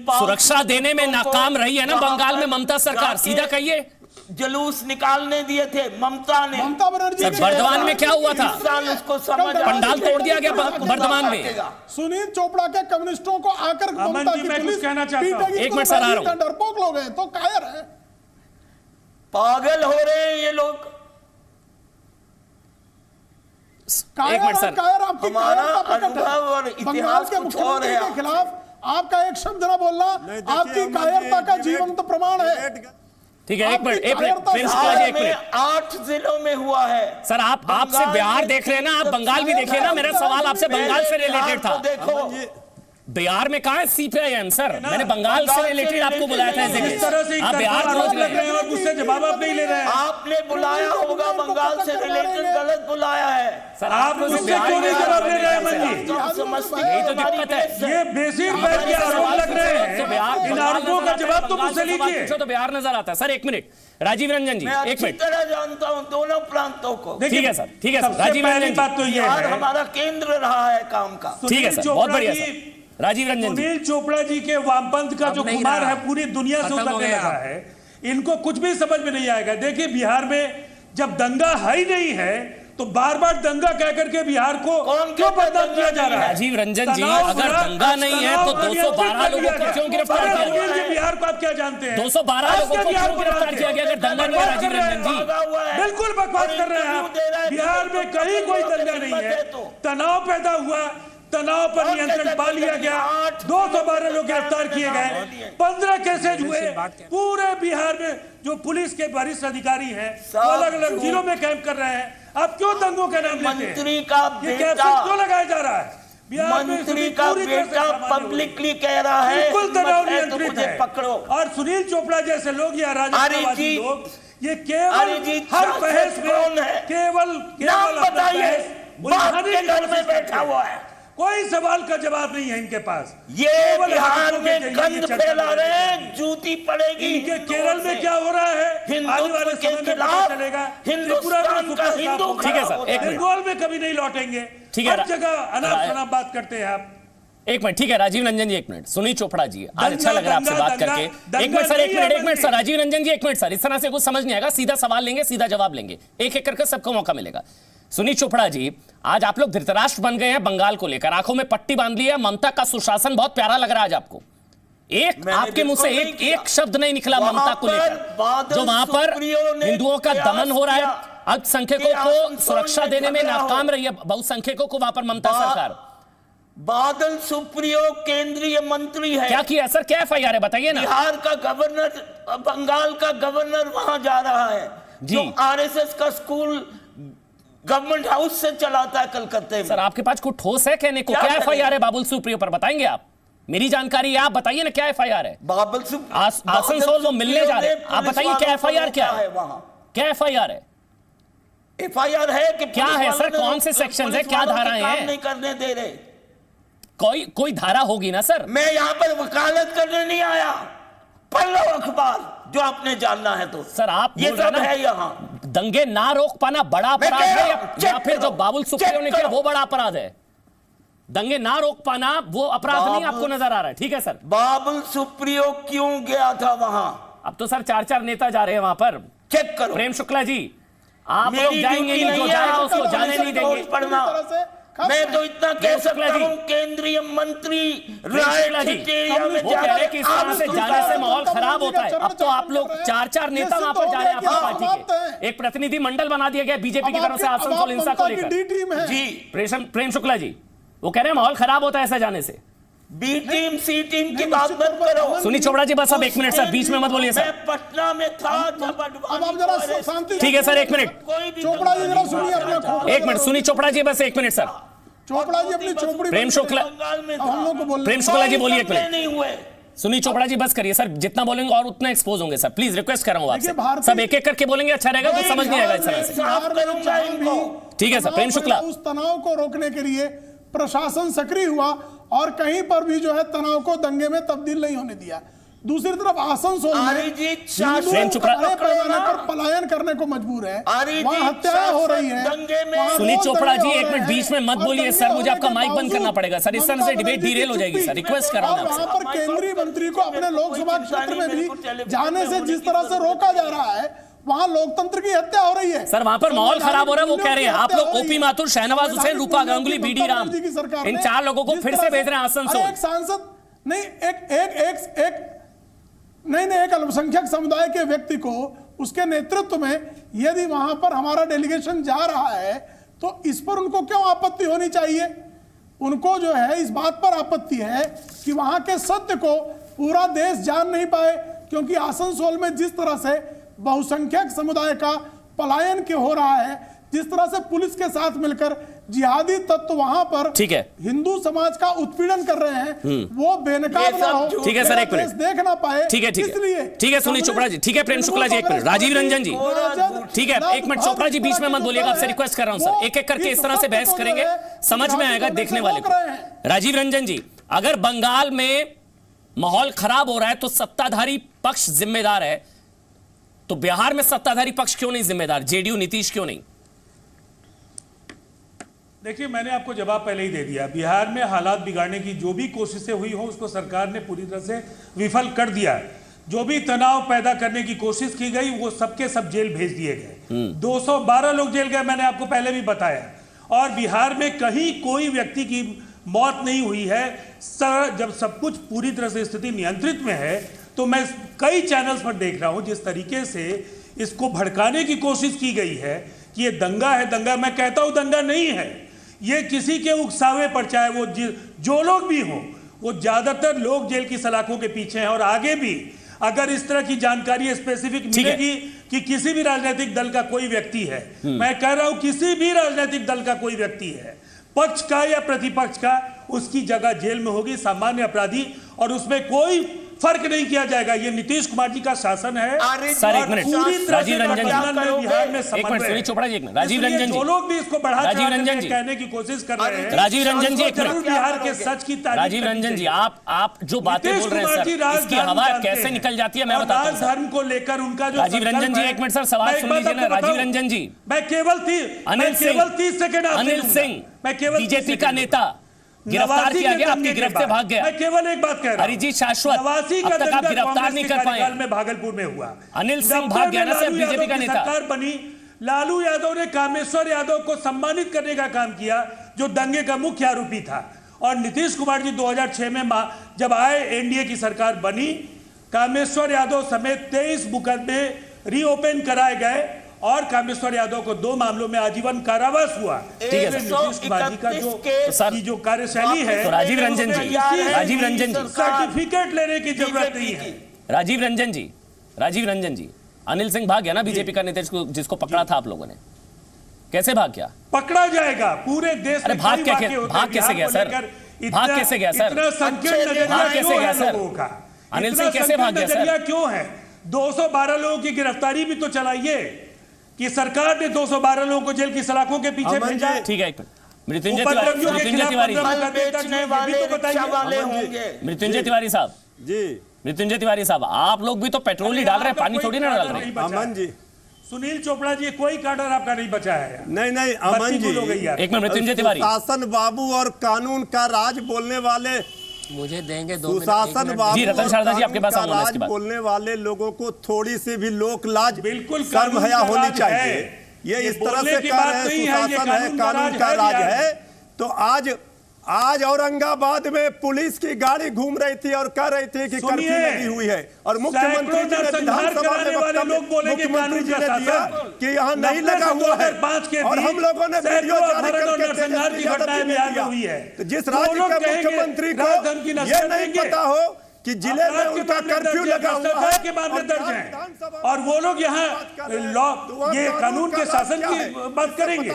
सुरक्षा देने में नाकाम रही है ना बंगाल में ममता सरकार, सीधा कहिए।
जुलूस निकालने दिए थे ममता ने,
ममता बनर्जी।
बर्दवान में क्या हुआ था?
उसको समझ,
पंडाल तोड़ दिया गया बर्दवान में।
सुनील चोपड़ा के कम्युनिस्टों को आकर ममता की पुलिस
कहना चाहता हूं,
एक मिनट सर आ रहा हूं,
डरपोक लोग हैं तो कायर है,
पागल हो रहे हैं ये लोग।
एक मिनट सर,
हमारा अनुभव और इतिहास कुछ और है।
के खिलाफ आपका एक शब्द ना बोलना आपकी कायरता का जीवंत प्रमाण है।
ठीक है, एक मिनट, एक मिनट,
8 जिलों में हुआ है
सर। आप आपसे बिहार देख रहे हैं ना, आप बंगाल भी देखिए ना, मेरा सवाल आपसे बंगाल से रिलेटेड था।
देखो
बिहार में कहा है सीपीआईएम सर, मैंने बंगाल से रिलेटेड आपको बुलाया था,
इस तरह से
आप बिहार पहुंच गए
और मुझसे जवाब आप नहीं ले रहे हैं।
आपने बुलाया होगा, बंगाल से रिलेटेड गलत बुलाया है
सर,
आप मुझसे क्यों नहीं जवाब ले रहे हैं? मन जी,
यही तो दिक्कत है,
ये बेसिर पैर के आरोप लग रहे हैं, इन आरोपों का जवाब तो मुझसे लीजिए।
तो बिहार नजर आता है सर। एक मिनट, राजीव रंजन जी एक मिनट,
तरह जानता हूं दोनों प्रांतों को।
ठीक है सर, ठीक है सर, राजीव रंजन
बात तो ये है,
हमारा केंद्र रहा है काम का।
ठीक है सर, बहुत बढ़िया सर। राजीव रंजन,
सुनील चोपड़ा जी के वामपंथ का जो कुमार है पूरी दुनिया से उतरने लगा है, इनको कुछ भी समझ में नहीं आएगा। देखिए बिहार में जब दंगा है ही नहीं है तो बार बार दंगा कह करके बिहार को क्यों बदनाम किया जा रहा है?
राजीव रंजन जी, अगर दंगा नहीं है तो 212 लोगों को क्यों गिरफ्तार किया गया?
बिहार को आप क्या जानते हैं?
212 लोगों को क्यों गिरफ्तार किया गया अगर दंगा नहीं है? राजीव रंजन जी
बिल्कुल बकवास कर रहे हैं आप। बिहार में कहीं कोई दंगा नहीं है, तनाव पैदा हुआ, तनाव पर नियंत्रण पा लिया गया, 212 लोग गिरफ्तार किए गए, 15 केसेज हुए। पूरे बिहार में जो पुलिस के वरिष्ठ अधिकारी हैं वो अलग अलग जिलों में कैंप कर रहे हैं। आप क्यों दंगों का नाम लेते हैं?
मंत्री का बेटा
क्यों लगाया जा रहा है?
मंत्री का बेटा पब्लिकली कह रहा है
बिल्कुल तनाव नियंत्रित है,
पकड़ो।
और सुनील चोपड़ा जैसे लोग या राजनीतिवादी लोग ये केवल हर बहस में केवल
बताइए बाप के घर में बैठा हुआ है,
कोई सवाल का जवाब नहीं है इनके पास।
ये बिहार में गंद फैला रहे हैं, जूती पड़ेगी।
इनके केरल में क्या हो रहा है आने वाले समय में पता चलेगा।
हिंदुस्तान का हिंदू,
ठीक है सर,
बंगाल में कभी नहीं लौटेंगे।
ठीक है,
हर जगह अनाप शनाप बात करते हैं आप।
एक मिनट, ठीक है राजीव रंजन जी एक मिनट। सुनील चोपड़ा जी, आज अच्छा लग रहा है आपसे बात करके। एक मिनट सर, एक मिनट सर, राजीव रंजन जी एक मिनट सर, इस तरह से कुछ समझ नहीं आएगा। सीधा सवाल लेंगे, सीधा जवाब लेंगे, एक एक करके सबको मौका मिलेगा। सुनील चोपड़ा जी, आज आप लोग धृतराष्ट्र बन गए हैं बंगाल को लेकर, आंखों में पट्टी बांध ली है। ममता का सुशासन बहुत प्यारा लग रहा है आज आपको। एक आपके मुंह से एक शब्द नहीं निकला ममता को लेकर। जो वहां पर हिंदुओं का दमन हो रहा है, अल्पसंख्यकों को सुरक्षा देने में नाकाम रही है बहुसंख्यकों को वहां पर ममता सरकार।
बादल सुप्रियो केंद्रीय मंत्री है,
क्या किया सर? क्या एफआईआर है बताइए ना?
बिहार का गवर्नर, बंगाल का गवर्नर वहां जा रहा है, जो आरएसएस का स्कूल गवर्नमेंट हाउस से चलाता है कलकत्ते में।
सर आपके पास कुछ ठोस है कहने को? क्या एफआईआर है बाबुल सुप्रियो पर, बताएंगे आप? मेरी जानकारी है, आप बताइए ना क्या एफआईआर है?
बाबुल
आसनसोल वो मिलने जा रहे हैं, आप बताइए क्या एफआईआर क्या है? क्या एफआईआर है?
एफआईआर है कि
क्या है सर? कौन से सेक्शन है, क्या धाराएं हैं?
नहीं करने दे रहे।
कोई धारा होगी ना सर?
मैं यहाँ पर वकालत करने नहीं आया, पढ़ लो अखबार जो आपने जानना है तो।
सर आप
ये
बोल रहे
सब
हैं ना,
है यहाँ।
दंगे ना रोक पाना बड़ा अपराध है या फिर जो बाबुल सुप्रियो ने किया वो बड़ा अपराध है? दंगे ना रोक पाना वो अपराध नहीं आपको नजर आ रहा है? ठीक है सर।
बाबुल सुप्रियो क्यों गया था वहां?
अब तो सर 4 नेता जा रहे हैं वहां पर।
चेक करो।
प्रेम शुक्ला जी, आप लोग जाएंगे नहीं, जो जाएगा उसको जाने नहीं देंगे।
पढ़ना मैं तो इतना कह सकता हूं, केंद्रीय मंत्री
वो कह रहे कि इस तरह से जाने से माहौल खराब होता है। अब तो आप लोग 4 नेता वहां पर जा रहे हैं आपकी पार्टी के। एक प्रतिनिधि मंडल बना दिया गया बीजेपी की तरफ से आसनसोल हिंसा को लेकर।
जी
प्रेम शुक्ला जी वो कह रहे हैं माहौल खराब होता है ऐसा जाने से।
बी टीम सी टीम की बात मत करो।
सुनील चोपड़ा जी बस अब 1 मिनट सर, बीच में मत बोलिए सर।
मैं पटना में था जब
अब आप जरा शांति।
ठीक है सर, 1 मिनट।
चोपड़ा जी जरा सुनिए अपने।
1 मिनट सुनील चोपड़ा जी, बस 1 मिनट सर।
चोपड़ा जी अपनी चोपड़ी।
प्रेम शुक्ला,
हम लोग को बोलने।
प्रेम शुक्ला जी बोलिए 1
नहीं हुए।
मिनट। सुनील चोपड़ा जी बस करिए सर, जितना बोलेंगे और उतना एक्सपोज होंगे सर। प्लीज रिक्वेस्ट कर रहा हूं आपसे, सब एक एक करके बोलेंगे, अच्छा रहेगा, तो समझ नहीं आएगा इस तरह से। ठीक है सर। प्रेम शुक्ला,
उस तनाव को रोकने के लिए प्रशासन सक्रिय हुआ और कहीं पर भी जो है तनाव को दंगे में तब्दील नहीं होने दिया। दूसरी तरफ आसनसोल में हिंदू बड़े पैमाने पर पलायन करने को मजबूर है, वहाँ हत्याएं हो रही है।
सुनील चोपड़ा जी 1 मिनट बीच में मत बोलिए सर, मुझे आपका माइक बंद करना पड़ेगा सर, इस तरह से डिबेट डिरेल हो जाएगी सर। रिक्वेस्ट कर रहा हूं
वहाँ पर केंद्रीय मंत्री को अपने लोकसभा क्षेत्र में भी जाने से जिस तरह से रोका जा रहा है, वहाँ लोकतंत्र की हत्या हो रही है
सर। वहां पर माहौल खराब हो रहा है वो कह रहे हैं। आप लोग ओपी माथुर, शहनवाज हुसैन, रूपा गांगुली, बीडी राम, इन 4 लोगों को फिर से भेज रहे हैं आसनसोल।
एक सांसद नहीं, एक अल्पसंख्यक समुदाय के व्यक्ति को उसके नेतृत्व में यदि वहां पर हमारा डेलीगेशन जा रहा है तो इस पर उनको क्यों आपत्ति होनी चाहिए? उनको जो है इस बात पर आपत्ति है कि वहां के सत्य को पूरा देश जान नहीं पाए, क्योंकि आसनसोल में जिस तरह से बहुसंख्यक समुदाय का पलायन क्यों हो रहा है, जिस तरह से पुलिस के साथ मिलकर जिहादी तत्व वहां पर
ठीक है
हिंदू समाज का उत्पीड़न कर रहे हैं, वो बेनकाब ना हो।
ठीक है सर, 1 मिनट
देख ना पाए।
ठीक है, ठीक है सुनील चोपड़ा जी, ठीक है। प्रेम शुक्ला जी 1 मिनट। राजीव रंजन जी ठीक है, 1 मिनट। चोपड़ा जी बीच में मत बोलिएगा, आपसे रिक्वेस्ट कर रहा हूं सर। एक एक करके इस तरह से बहस करेंगे, समझ में आएगा देखने वाले को। राजीव रंजन जी, अगर बंगाल में माहौल खराब हो रहा है तो सत्ताधारी पक्ष जिम्मेदार है, तो बिहार में सत्ताधारी पक्ष क्यों नहीं जिम्मेदार? जेडीयू नीतीश क्यों नहीं?
देखिए, मैंने आपको जवाब पहले ही दे दिया। बिहार में हालात बिगाड़ने की जो भी कोशिशें हुई हो उसको सरकार ने पूरी तरह से विफल कर दिया। जो भी तनाव पैदा करने की कोशिश की गई वो सबके सब जेल भेज दिए गए। 212 लोग जेल गए, मैंने आपको पहले भी बताया। और बिहार में कहीं कोई व्यक्ति की मौत नहीं हुई है। जब सब कुछ पूरी तरह से स्थिति नियंत्रित में है तो मैं कई चैनल्स पर देख रहा हूं जिस तरीके से इसको भड़काने की कोशिश की गई है कि ये दंगा है। दंगा, मैं कहता हूं दंगा नहीं है, ये किसी के उकसावे पर, चाहे वो जो लोग भी हों, वो ज्यादातर लोग जेल की सलाखों के पीछे हैं। और आगे भी अगर इस तरह की जानकारी स्पेसिफिक मिलेगी कि किसी भी राजनीतिक दल का कोई व्यक्ति है, मैं कह रहा हूं किसी भी राजनीतिक दल का कोई व्यक्ति है, पक्ष का या प्रतिपक्ष का, उसकी जगह जेल में होगी, सामान्य अपराधी, और उसमें कोई फर्क नहीं किया जाएगा। ये नीतीश कुमार जी का शासन है
सर। 1 मिनट राजीव रंजन जी,
बिहार में
1 मिनट सुनील चोपड़ा जी, 1 मिनट राजीव रंजन जी,
जो लोग भी इसको बढ़ा
राजीव रंजन जी
कहने की कोशिश कर रहे हैं,
राजीव रंजन जी 1 मिनट,
बिहार के सच की तारीफ।
राजीव रंजन जी, आप जो बातें बोल रहे हैं सर, इसकी हवा कैसे निकल जाती है मैं बताता हूं।
धर्म को लेकर उनका जो
राजीव रंजन जी 1 मिनट सर, सवाल सुन लीजिए ना। राजीव रंजन जी,
मैं केवल 30 सेकंड,
अनिल सिंह बीजेपी का नेता गिरफ्तार किया गया, आपकी गिरफ्त से भाग गया।
मैं केवल एक बात कह रहा हूं,
अरिजीत शाश्वत अब तक आप गिरफ्तार नहीं कर पाए।
में भागलपुर में हुआ,
अनिल सिंह भाग गया ना सर, बीजेपी का नेता।
सरकार बनी, लालू यादव ने कामेश्वर यादव को सम्मानित करने का काम किया जो दंगे का मुख्य आरोपी था। और नीतीश कुमार जी 2006 में जब आए, एनडीए की सरकार बनी, कामेश्वर यादव समेत 23 मुकदमे रीओपन कराए गए और कामेश्वर यादव को 2 मामलों में आजीवन कारावास हुआ।
ठीक है सर,
नीतीश कुमार जी का जो कार्यशैली है,
तो राजीव रंजन जी
सर्टिफिकेट लेने की जरूरत नहीं है।
राजीव रंजन जी, अनिल सिंह भाग गया ना बीजेपी का नेता, जिसको पकड़ा था आप लोगों ने, कैसे भाग गया?
पकड़ा जाएगा पूरे देश में।
भाग कैसे गया सर? भाग कैसे गया सर?
इतना संकीर्ण नजरिया
कैसे गया सर? अनिल सिंह कैसे भाग गया सर?
क्यों है? 212 लोगों की गिरफ्तारी भी तो चलाइए कि सरकार ने 212 लोगों को जेल की सलाखों के पीछे भेजा।
ठीक है, मृत्युंजय तिवारी साहब
जी
मृत्युंजय तिवारी साहब, आप लोग भी तो पेट्रोल ही डाल रहे हैं, पानी थोड़ी ना डाल रहे हैं।
अमन जी,
सुनील चोपड़ा जी, कोई काडर आपका नहीं बचा है।
नहीं अमन जी,
एक मिनट मृत्युंजय तिवारी,
शासन बाबू और कानून का राज बोलने वाले,
मुझे देंगे
सुशासन बाबू
जी, रतन शारदा जी आपके पास आऊंगा
राज
इसके बाद।
बोलने वाले लोगों को थोड़ी सी भी लोक लाज,
बिल्कुल
शर्म हया होनी चाहिए। ये इस तरह से कह रहे हैं सुशासन है, कानून का राज है। तो आज औरंगाबाद में पुलिस की गाड़ी घूम रही थी और कह रही थी कि कर्फ्यू लगी हुई है, और मुख्यमंत्री जी ने विधानसभा में वक्तव्य मुख्यमंत्री जी ने दिया कि यहाँ नहीं लगा हुआ है, और हम लोगों ने वीडियो जारी करके तो जिस राज्य के मुख्यमंत्री को ये नहीं पता हो कि जिले में उनका कर्फ्यू लगा हुआ है
के मामले दर्ज हैं, और वो लोग यहाँ लॉ, ये कानून के शासन की बात करेंगे,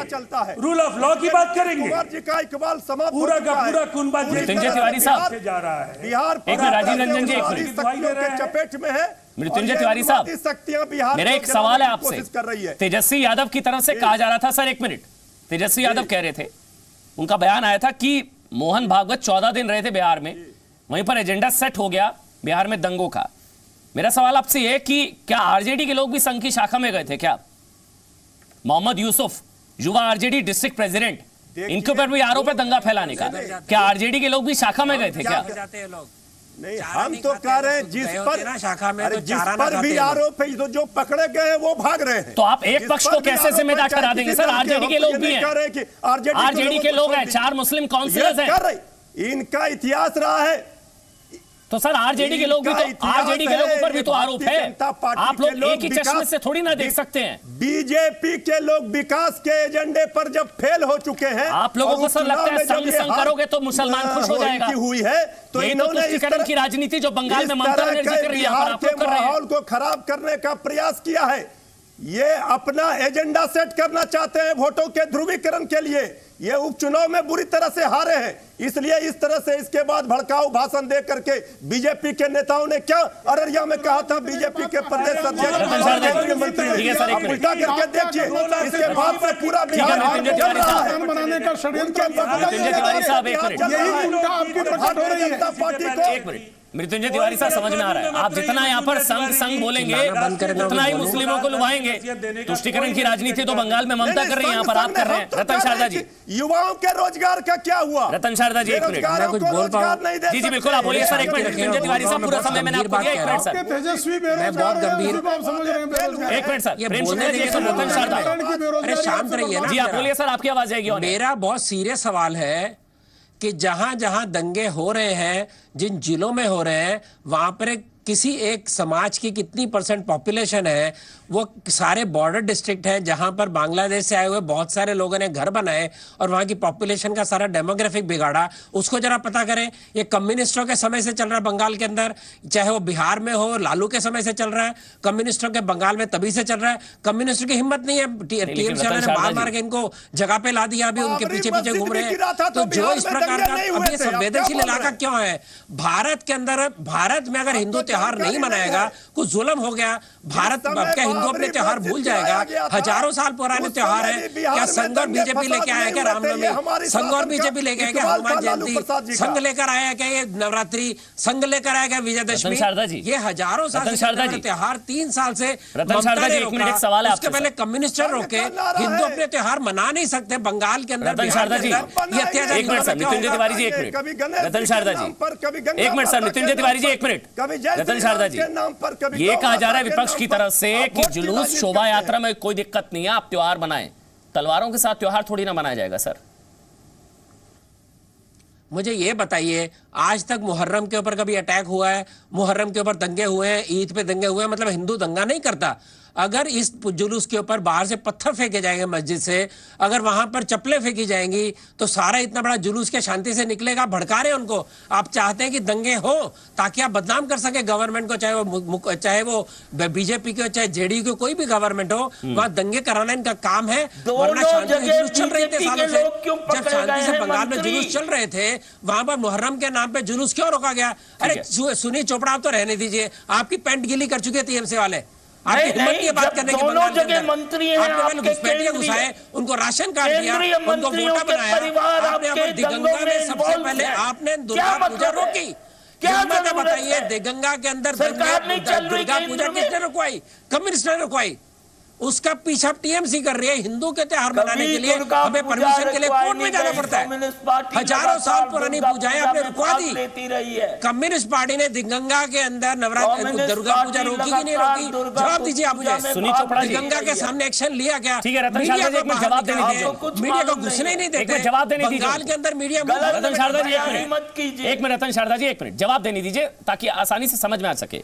रूल ऑफ लॉ की बात करेंगे। पूरा का पूरा कुनबा
मृत्युंजय तिवारी साहब
जा रहा है।
बिहार
एक मिनट, राजीव रंजन जी, एक
शक्तियों के चपेट में है।
मृत्युंजय तिवारी साहब,
शक्तियां बिहार
मेरा एक सवाल है आपसे। तेजस्वी यादव की तरफ से कहा जा रहा था, सर एक मिनट, तेजस्वी यादव कह रहे थे, उनका बयान आया था कि मोहन भागवत 14 दिन रहे थे बिहार में, वहीं पर एजेंडा सेट हो गया बिहार में दंगों का। मेरा सवाल आपसे यह कि क्या आरजेडी के लोग भी संघ की शाखा में गए थे क्या? मोहम्मद यूसुफ, युवा आरजेडी डिस्ट्रिक्ट प्रेसिडेंट, इनके ऊपर भी आरोप है दंगा फैलाने का। क्या आरजेडी के लोग भी शाखा में गए थे क्या?
नहीं, हम तो कह रहे हैं जिस पर भी आरोप है, जो पकड़े गए वो भाग रहे हैं।
तो आप एक पक्ष को कैसे जिम्मेदार करा देंगे सर? आरजेडी के लोग भी हैं, आरजेडी के लोग हैं, 4 मुस्लिम काउंसिलर्स हैं,
इनका इतिहास रहा है।
तो सर आरजेडी के लोग भी तो, आरजेडी के लोगों पर भी तो आरोप है। आप लोग एक ही चश्मे से थोड़ी ना देख सकते हैं।
बीजेपी के लोग विकास के एजेंडे पर जब फेल हो चुके हैं,
आप लोगों को सर लगता है संग करोगे तो मुसलमान खुश हो जाएगा?
हुई है तो
इन्होंने तुष्टीकरण की राजनीति जो बंगाल में ममता बनर्जी कर रही है,
बिहार के माहौल को खराब करने का प्रयास किया है। ये अपना एजेंडा सेट करना चाहते हैं वोटों के ध्रुवीकरण के लिए। ये उपचुनाव में बुरी तरह से हारे हैं, इसलिए इस तरह से इसके बाद भड़काऊ भाषण दे करके बीजेपी के नेताओं ने क्या अररिया में कहा था, बीजेपी के प्रदेश अध्यक्ष मुख्यमंत्री उल्टा करके देखिए, इसके बाद से पूरा बिहार
बनाने का षड्यंत्र
मृत्युंजय तिवारी साहब समझ में आ रहा है, आप जितना यहाँ पर संघ बोलेंगे उतना ही मुस्लिमों को लुभाएंगे। तुष्टीकरण की राजनीति तो बंगाल में ममता कर रही है, यहाँ पर आप कर रहे हैं। रतन शारदा जी,
युवाओं के रोजगार का क्या हुआ?
रतन शारदा जी एक मिनट,
मैं कुछ बोल पाऊं?
जी जी बिल्कुल, आप बोलिए सर एक मिनट। मृत्युंजय तिवारी साहब पूरा समय मैंने आपको दिया, एक मिनट सर,
मैं बहुत गंभीर,
एक मिनट सर,
ये बोलने देंगे तो
रतन शारदा,
अरे शांत रहिए ना।
जी आप बोलिए सर, आपकी आवाज जाएगी।
मेरा बहुत सीरियस सवाल है कि जहां जहां दंगे हो रहे हैं, जिन जिलों में हो रहे हैं, वहां पर किसी एक समाज की कितनी % पॉपुलेशन है, वो सारे बॉर्डर डिस्ट्रिक्ट हैं जहां पर बांग्लादेश से आए हुए बहुत सारे लोगों ने घर बनाए और वहां की पॉपुलेशन का सारा डेमोग्राफिक बिगाड़ा। उसको जरा पता करें। ये कम्युनिस्टों के समय से चल रहा है बंगाल के अंदर, चाहे वो बिहार में हो, लालू के समय से चल रहा है, कम्युनिस्टों के बंगाल में तभी से चल रहा है। कम्युनिस्टों की हिम्मत नहीं है, टीएमसी ने मार मार के इनको जगह पे ला दिया, अभी उनके पीछे पीछे घूम रहे हैं। तो जो इस प्रकार का अभी संवेदनशील इलाका क्यों है भारत के अंदर? भारत में अगर हिंदू त्योहार नहीं मनाएगा, कुछ जुल्म हो गया, भारत क्या हिंदू अपने त्योहार भूल जाएगा? हजारों साल पुराने त्योहार है। क्या संघ और बीजेपी लेके आया क्या रामनवमी? संघ और बीजेपी लेके आया क्या हनुमान जयंती? संघ लेकर आया क्या ये नवरात्रि? संघ लेकर आया क्या विजयदशमी? ये हजारों साल से त्योहार 3 साल से उसके पहले कम्युनिस्ट रोके, हिंदू अपने त्योहार मना नहीं सकते बंगाल के अंदर।
मृत्युंजय तिवारी जी एक मिनट, रतन शारदा जी एक मिनट सर, मृत्युंजय तिवारी जी एक मिनट, रतन शारदा जी, ये कहा जा रहा है विपक्ष की तरफ से कि जुलूस शोभा यात्रा में कोई दिक्कत नहीं है, आप त्योहार बनाएं। तलवारों के साथ त्योहार थोड़ी ना मनाया जाएगा सर।
मुझे ये बताइए, आज तक मुहर्रम के ऊपर कभी अटैक हुआ है? मुहर्रम के ऊपर दंगे हुए हैं, ईद पे दंगे हुए हैं, मतलब हिंदू दंगा नहीं करता। अगर इस जुलूस के ऊपर बाहर से पत्थर फेंके जाएंगे मस्जिद से, अगर वहां पर चप्पलें फेंकी जाएंगी, तो सारा इतना बड़ा जुलूस क्या शांति से निकलेगा? भड़का रहे उनको। आप चाहते हैं कि दंगे हो ताकि आप बदनाम कर सके गवर्नमेंट को, चाहे वो बीजेपी को, चाहे जेडीयू को, कोई भी गवर्नमेंट हो, वहां दंगे कराना इनका काम है। वरना शांति से जुलूस चल रहे थे सालों से, जब शांति से बंगाल में जुलूस चल रहे थे, वहां पर मुहर्रम के नाम पे जुलूस क्यों रोका गया? अरे सुनील चोपड़ा आप तो रहने दीजिए, आपकी पैंट गीली कर चुके टीएमसी वाले। आपकी हिम्मत नहीं है बात करने की।
दोनों जगह मंत्री हैं,
आपने घुसपैठियां घुसाए, उनको राशन कार्ड दिया, उनको वोटा बनाया। आपने दिगंगा में सबसे पहले आपने दुर्गा पूजा रोकी।
क्या
हिम्मत है
जरूरत
बताइए,
है?
गंगा के अंदर
सरकार नहीं चल रही
दुर्गा
केंद्र
पूजा
में।
किसने रुकवाई? कम्युनिस्ट ने रुकवाई। उसका पीछा टीएमसी कर रही है। हिंदू के त्योहार मनाने के लिए हमें परमिशन के लिए कोर्ट में जाना पड़ता है। हजारों साल पुरानी पूजाएं आपने रुकवा दी।
लेती रही है।
कम्युनिस्ट पार्टी ने गंगा के अंदर नवरात्र दुर्गा पूजा रोकी कि नहीं रोकी? जवाब दीजिए आप मुझे।
सुनील चोपड़ा जी,
गंगा के सामने एक्शन लिया क्या?
ठीक है, रतन शारदा जी, एक मिनट जवाब देने दीजिए।
मीडिया को घुसने ही नहीं देते।
एक मिनट जवाब देने दीजिए।
बंगाल के अंदर मीडिया
रतन शारदा जी,
मत कीजिए।
एक मिनट रतन शारदा जी, एक मिनट जवाब देने दीजिए ताकि आसानी से समझ में आ सके।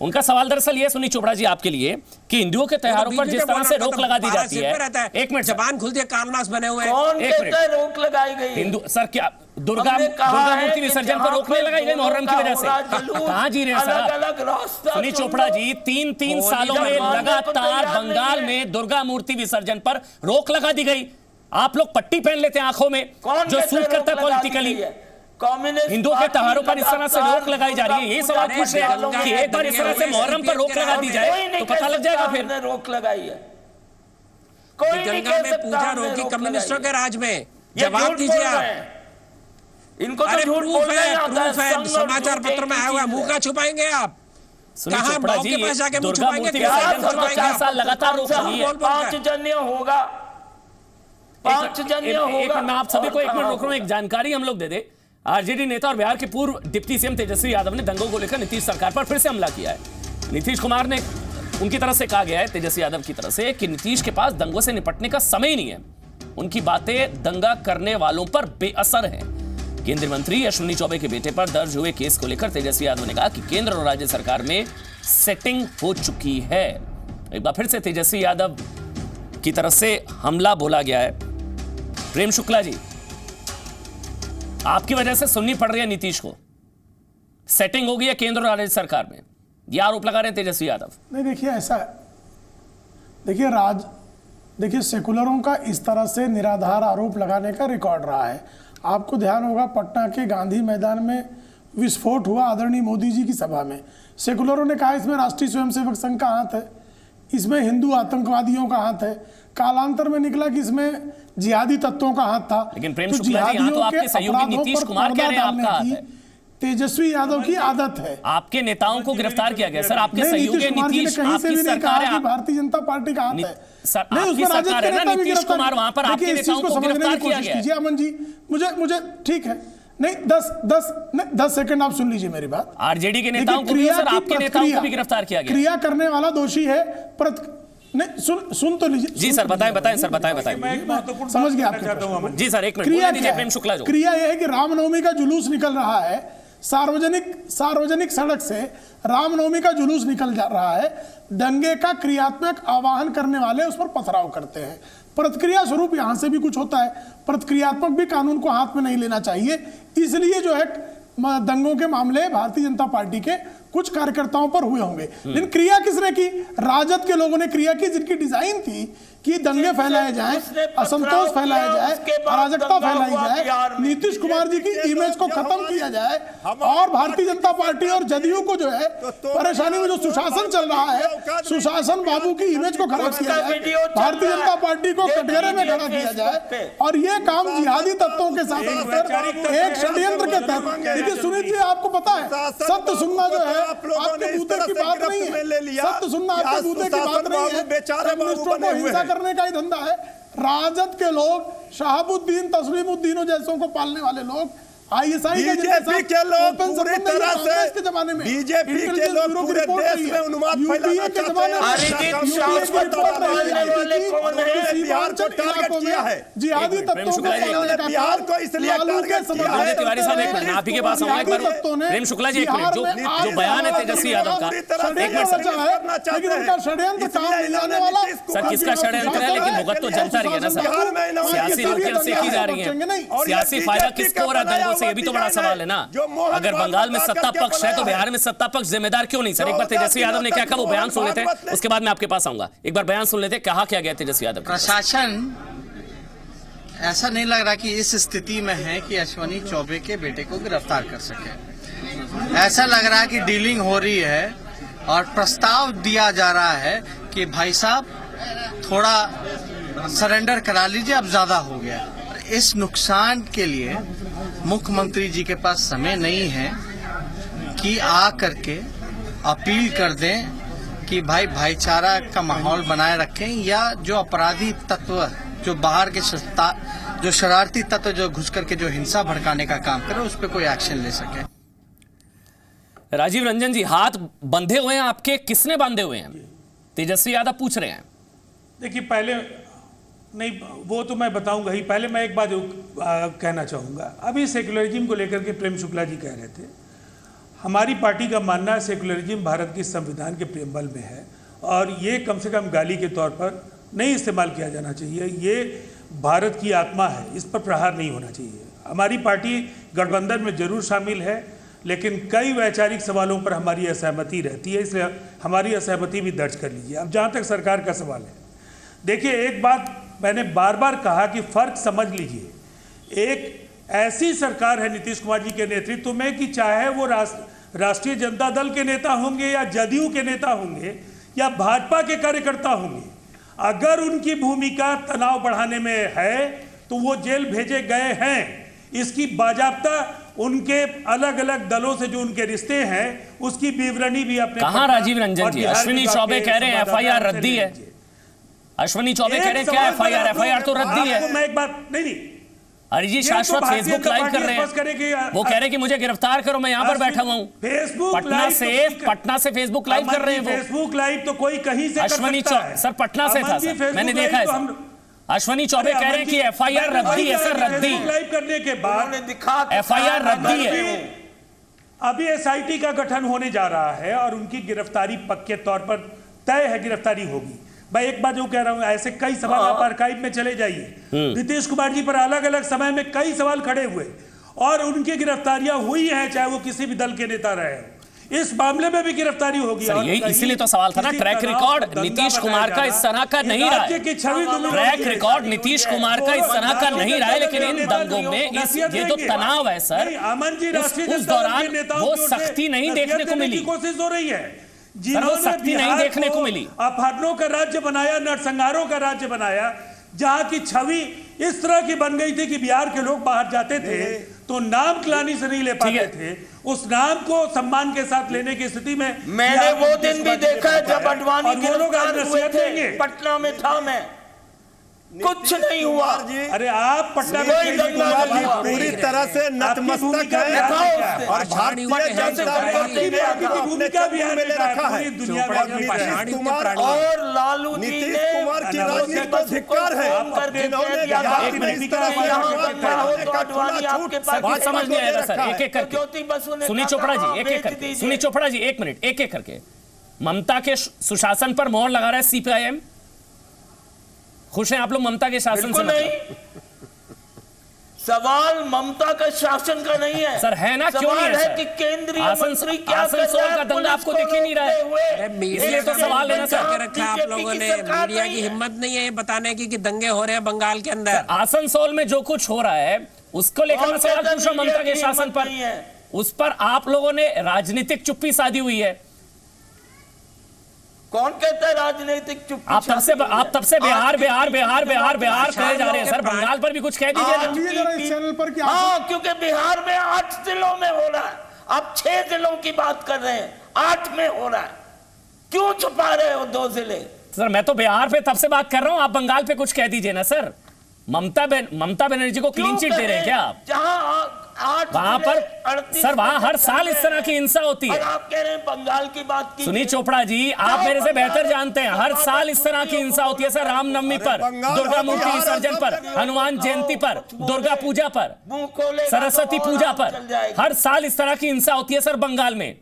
उनका सवाल दरअसल ये सुनील चोपड़ा जी आपके लिए कि हिंदुओं के त्योहारों पर जिस तरह से रोक लगा दी जाती है। एक मिनट,
जबान खुलती है, कानमास बने हुए।
कौन कहता है रोक लगाई गई?
हिंदू सर क्या दुर्गा मूर्ति विसर्जन पर रोक नहीं लगाई गई मुहर्रम की वजह से? कहां जी रहे सर?
अलग रास्ता
सुनील चोपड़ा जी, तीन सालों में लगातार बंगाल में दुर्गा मूर्ति विसर्जन पर रोक लगा दी गई। आप लोग पट्टी पहन लेते हैं आंखों में जो सूट करता है पॉलिटिकली। हिंदुओं के त्योहारों पर इस तरह से रोक लगाई जा रही है। ये सवाल पूछ रहे हैं कि एक बार इस तरह से मुहर्रम पर रोक लगा दी जाए तो पता लग जाएगा फिर।
रोक लगाई है, कोई नहीं
गंगा
कह
में
सकता
पूजा
हमने
रोकी
रोक
कम्युनिस्टों
लगाई
के राज में।
ये
जवाब
झूठ
दीजिए
बोल
आप।
रहे हैं। इनको तो झूठ
प्रूफ
बोलना ही
है,
आता
प्रूफ है,
संग और
समाचार
झूठ एक
पत्र में
ही
आया हुआ है।
चीज
मुंह का छुपाएंगे आप?
सुनील
कहां
चोपड़ा
भाव
जी,
के पास जाके मुंह
दुर्गा
छुपाएंगे?
मूर्ति
क्या
विसर्जन पर 4 साल लगातार रोक लगी है।
5 जन्य होगा, 5 जन्य होगा।
मैं आप सभी को एक मिनट रोक रहा हूं, एक जानकारी हम लोग दे दे। आरजेडी नेता और बिहार के पूर्व डिप्टी सीएम तेजस्वी यादव ने दंगों को लेकर नीतीश सरकार पर फिर से हमला किया है। नीतीश कुमार ने उनकी तरफ से कहा गया है, तेजस्वी यादव की तरफ से, कि नीतीश के पास दंगों से निपटने का समय ही नहीं है। उनकी बातें दंगा करने वालों पर बेअसर हैं। केंद्रीय मंत्री अश्विनी चौबे के बेटे पर दर्ज हुए केस को लेकर तेजस्वी यादव ने कहा कि केंद्र और राज्य सरकार में सेटिंग हो चुकी है। एक बार फिर से तेजस्वी यादव की तरफ से हमला बोला गया है। प्रेम शुक्ला जी, आपकी वजह से सुननी पड़ रही है नीतीश को, सेटिंग हो गई है केंद्र और राज्य सरकार में, यह आरोप लगा रहे हैं तेजस्वी यादव।
नहीं, देखिए ऐसा है, देखिए सेकुलरों का इस तरह से निराधार आरोप लगाने का रिकॉर्ड रहा है। आपको ध्यान होगा पटना के गांधी मैदान में विस्फोट हुआ आदरणीय मोदी जी की सभा में। सेकुलरों ने कहा इसमें राष्ट्रीय स्वयंसेवक संघ का हाथ है, इसमें हिंदू आतंकवादियों का हाथ है। कालांतर में निकला कि इसमें जिहादी तत्वों का हाथ था।
लेकिन प्रेम शुक्ला जी, यहाँ तो आपके सहयोगी नीतीश कुमार कह रहे हैं आपका हाथ है।
तेजस्वी यादव की आदत है।
आपके नेताओं को गिरफ्तार किया गया सर, आपके सहयोगी नीतीश,
कहीं से भी नहीं कहा कि
आपकी
भारतीय जनता पार्टी का हाथ है।
सर, आपकी सरकार है ना, नीतीश कुमार, वहां पर आपके नेताओं को गिरफ्तार किया गया है।
अमन जी, मुझे ठीक है, नहीं 10 सेकंड आप सुन लीजिए मेरी बात।
आरजेडी के नेताओं को भी, सर आपके नेताओं को भी गिरफ्तार किया गया।
क्रिया करने वाला दोषी है, नहीं सुन तो लीजिए।
जी सर, बताएं सर, बताएं।
समझ गया आपके
जी सर, एक मिनट बोलने दीजिए प्रेम शुक्ला जी।
क्रिया यह है कि रामनवमी का जुलूस निकल रहा है, सार्वजनिक सड़क से रामनवमी का जुलूस निकल जा रहा है। दंगे का क्रियात्मक आवाहन करने वाले उस पर पथराव करते हैं। प्रतिक्रिया स्वरूप यहां से भी कुछ होता है। प्रतिक्रियात्मक भी कानून को हाथ में नहीं लेना चाहिए। इसलिए जो है दंगों के मामले भारतीय जनता पार्टी के कुछ कार्यकर्ताओं पर हुए होंगे, लेकिन क्रिया किसने की? राजद के लोगों ने क्रिया की, जिनकी डिजाइन थी कि दंगे फैलाए जाएं, असंतोष फैलाया जाए, अराजकता फैलाई जाए, नीतीश कुमार जी की इमेज को खत्म किया जाए और भारतीय जनता पार्टी और जदयू को जो है परेशानी में जो सुशासन चल रहा है, सुशासन बाबू की इमेज को खराब किया जाए, भारतीय जनता पार्टी को कटघरे में खड़ा किया जाए और ये काम जिहादी तत्वों के साथ मिलकर एक षड्यंत्र के तहत। देखिए सुनील जी, आपको पता है सत्य सुनना जो है आपके बूते की बात नहीं है। सत्य सुनना आपके बूते की बात नहीं है। कम्युनिस्टों को हिंसा करने का ही धंधा है। राजद के लोग, शहाबुद्दीन तस्लीमुद्दीनों जैसों को पालने वाले लोग, आईएसआई
बीजेपी के लोग पूरी तरह से
जमाने में
बीजेपी के लोग पूरे देश में उन्माद फैलाना चाहते हैं। बिहार को टारगेट किया है,
जिहादी तत्वों को
बिहार को इसलिए टारगेट किया है।
तिवारी साहब, एक मिनट आप ही के पास आऊंगा एक बार। प्रेम शुक्ला जी, एक मिनट, जो बयान है तेजस्वी यादव का, एक मिनट सर, किसका षड्यंत्र है? लेकिन भुगत तो जनता रही है ना सर, सियासी रूपये से की जा रही है। सियासी फायदा किसको हो रहा है दंगों से? ये भी तो बड़ा सवाल है ना। अगर बंगाल में सत्ता पक्ष है तो बिहार में सत्ता पक्ष जिम्मेदार क्यों नहीं सर? एक बार तेजस्वी यादव ने क्या कहा वो बयान सुन लेते हैं, उसके बाद मैं आपके पास आऊंगा। एक बार बयान सुन लेते हैं, कहा क्या गया तेजस्वी यादव।
प्रशासन ऐसा नहीं लग रहा कि इस स्थिति में है कि अश्विनी चौबे के बेटे को गिरफ्तार कर सके। ऐसा लग रहा है कि डीलिंग हो रही है और प्रस्ताव दिया जा रहा है कि भाई साहब थोड़ा सरेंडर करा लीजिए, अब ज्यादा हो गया। इस नुकसान के लिए मुख्यमंत्री जी के पास समय नहीं है कि आ करके अपील कर दें कि भाई भाईचारा का माहौल बनाए रखें, या जो अपराधी तत्व जो बाहर के जो शरारती तत्व जो घुस करके जो हिंसा भड़काने का काम करे उस पर कोई एक्शन ले सके।
राजीव रंजन जी, हाथ बंधे हुए हैं आपके, किसने बांधे हुए हैं? तेजस्वी यादव पूछ रहे हैं।
देखिए, पहले नहीं, वो तो मैं बताऊंगा ही, पहले मैं एक बात कहना चाहूँगा। अभी सेक्युलरिज्म को लेकर के प्रेम शुक्ला जी कह रहे थे, हमारी पार्टी का मानना है सेक्युलरिज्म भारत के संविधान के प्रेम्बल में है और ये कम से कम गाली के तौर पर नहीं इस्तेमाल किया जाना चाहिए। ये भारत की आत्मा है, इस पर प्रहार नहीं होना चाहिए। हमारी पार्टी गठबंधन में जरूर शामिल है, लेकिन कई वैचारिक सवालों पर हमारी असहमति रहती है, इसलिए हमारी असहमति भी दर्ज कर लीजिए। अब जहाँ तक सरकार का सवाल है, देखिए, एक बात मैंने बार बार कहा कि फर्क समझ लीजिए। एक ऐसी सरकार है नीतीश कुमार जी के नेतृत्व में कि चाहे वो राष्ट्रीय जनता दल के नेता होंगे या जदयू के नेता होंगे या भाजपा के कार्यकर्ता होंगे, अगर उनकी भूमिका तनाव बढ़ाने में है तो वो जेल भेजे गए हैं। इसकी बाजाबता उनके अलग अलग दलों से जो उनके रिश्ते हैं उसकी विवरणी भी अपने
कहां राजीव रंजन जी? अश्विनी चौबे कह रहे हैं एफआईआर रद्दी है। अश्विनी चौबे कह रहे हैं क्या एफआईआर तो रद्दी है।
मैं एक बात नहीं,
अरिजीत शाश्वत फेसबुक लाइव कर रहे हैं, वो कह रहे हैं कि मुझे गिरफ्तार करो, मैं यहाँ पर बैठा हुआ हूँ। पटना से फेसबुक लाइव कर रहे हैं।
फेसबुक लाइव तो कोई कहीं से
अश्विनी चौबे सर पटना से था सर, मैंने देखा है सर। अश्विनी चौबे कह रहे हैं कि एफआईआर रद्दी है सर, रद्दी
लाइव करने के बाद
एफआईआर रद्दी है।
अभी एसआईटी का गठन होने जा रहा है और उनकी गिरफ्तारी पक्के तौर पर तय है, गिरफ्तारी होगी। भाई एक बात जो कह रहा हूं, ऐसे कई सवाल आप आर्काइव में चले जाइए। नीतीश कुमार जी पर अलग अलग समय में कई सवाल खड़े हुए और उनकी गिरफ्तारियां हुई हैं, चाहे वो किसी भी दल के नेता रहे हो। इस मामले में भी गिरफ्तारी होगी।
यही इसीलिए तो सवाल था ना, ट्रैक रिकॉर्ड नीतीश कुमार का इस तरह का नहीं रहा है। ट्रैक रिकॉर्ड नीतीश कुमार का इस तरह का नहीं रहा है, लेकिन इन दंगों में ये जो तनाव है सर, उस दौरान वो सख्ती नहीं देखने को मिली,
कोशिश हो रही है।
जिन्होंने सख्ती नहीं देखने को मिली,
अपहरणों का राज्य बनाया, नरसंहारों का राज्य बनाया, जहां की छवि इस तरह की बन गई थी कि बिहार के लोग बाहर जाते थे तो नाम क्लानी से नहीं ले पाते थे। उस नाम को सम्मान के साथ लेने की स्थिति में
मैंने वो दिन भी देखा जब अडवाणी गिरफ्तार हुए थे, पटना में था मैं, कुछ नहीं हुआ।
अरे आप पटना में
पूरी तरह से नतमस्तक है और भारतीय जनता पार्टी ने अपनी भूमिका भी में रखा है। नीतीश कुमार
और लालू जी
नीतीश कुमार की राजनीति पर धिक्कार है।
बात समझ नहीं आएगा सर, एक एक करके। सुनील चोपड़ा जी एक एक करके, सुनील चोपड़ा जी एक मिनट, एक एक करके। ममता के सुशासन पर मोहर लगा रहा है सीपीआईएम, खुश हैं आप लोग ममता के शासन से?
नहीं, सवाल ममता का शासन का नहीं है
सर, है ना? क्यों नहीं है सर?
कि केंद्रीय मंत्री क्या
आसनसोल का दंगा आपको दिख ही नहीं रहा है, इसलिए तो सवाल है ना सर।
रखा आप लोगों ने, मीडिया की हिम्मत नहीं है बताने की कि दंगे हो रहे हैं बंगाल के अंदर।
आसनसोल में जो कुछ हो रहा है उसको लेकर मैं सवाल पूछ रहा हूं ममता के शासन पर, उस पर आप लोगों ने राजनीतिक चुप्पी साधी हुई है।
कौन कहता है राजनीतिक चुप्पी?
आप तब से बिहार बिहार बिहार बिहार बिहार कहे जा रहे हैं सर, बंगाल पर भी कुछ कह दीजिए।
हाँ, क्योंकि बिहार में 8 जिलों में हो रहा है, आप 6 जिलों की बात कर रहे हैं, 8 में हो रहा है, क्यों छुपा रहे हो 2 जिले?
सर मैं तो बिहार पे तब से बात कर रहा हूं, आप बंगाल पे कुछ कह दीजिए ना सर। ममता बनर्जी को क्लीन चिट दे रहे हैं क्या आप?
जहां
वहां पर सर, वहां हर साल इस तरह की हिंसा होती है।
आप कह रहे हैं बंगाल की बात की।
सुनील चोपड़ा जी, आप मेरे से बेहतर जानते हैं, हर साल इस तरह की हिंसा होती है सर। रामनवमी पर, दुर्गा मूर्ति विसर्जन पर, हनुमान जयंती पर, दुर्गा पूजा पर, सरस्वती पूजा पर, हर साल इस तरह की हिंसा होती है सर। बंगाल में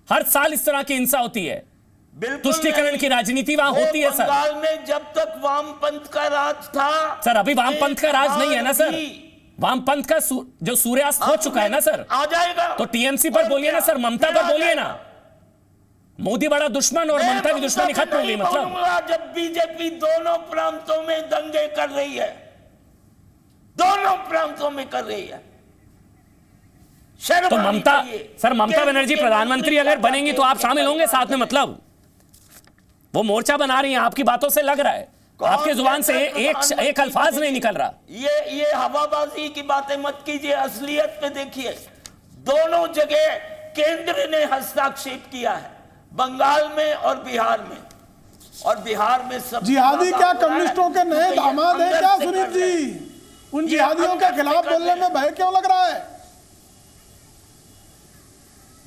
हर साल इस तरह की हिंसा होती है। तुष्टीकरण की राजनीति वहां होती है सर।
बंगाल में जब तक वामपंथ का राज था
सर, अभी वामपंथ का राज नहीं है ना सर। वामपंथ का जो सूर्यास्त हो चुका है ना सर,
आ जाएगा
तो टीएमसी पर बोलिए ना सर, ममता पर बोलिए ना। मोदी बड़ा दुश्मन और ममता की दुश्मनी खत्म हो गई मतलब।
जब बीजेपी दोनों प्रांतों में दंगे कर रही है, दोनों प्रांतों में कर रही है,
तो ममता बनर्जी प्रधानमंत्री अगर बनेंगी तो आप शामिल होंगे साथ में? मतलब वो मोर्चा बना रही हैं, आपकी बातों से लग रहा है, आपके जुबान से एक अल्फाज नहीं निकल रहा।
ये हवाबाजी की बातें मत कीजिए, असलियत पे देखिए। दोनों जगह केंद्र ने हस्तक्षेप किया है बंगाल में और बिहार में, और बिहार में सब
जिहादी क्या कम्युनिस्टों के नए दामाद हैं क्या सुनील जी? उन जिहादियों के खिलाफ बोलने में भय क्यों लग रहा है?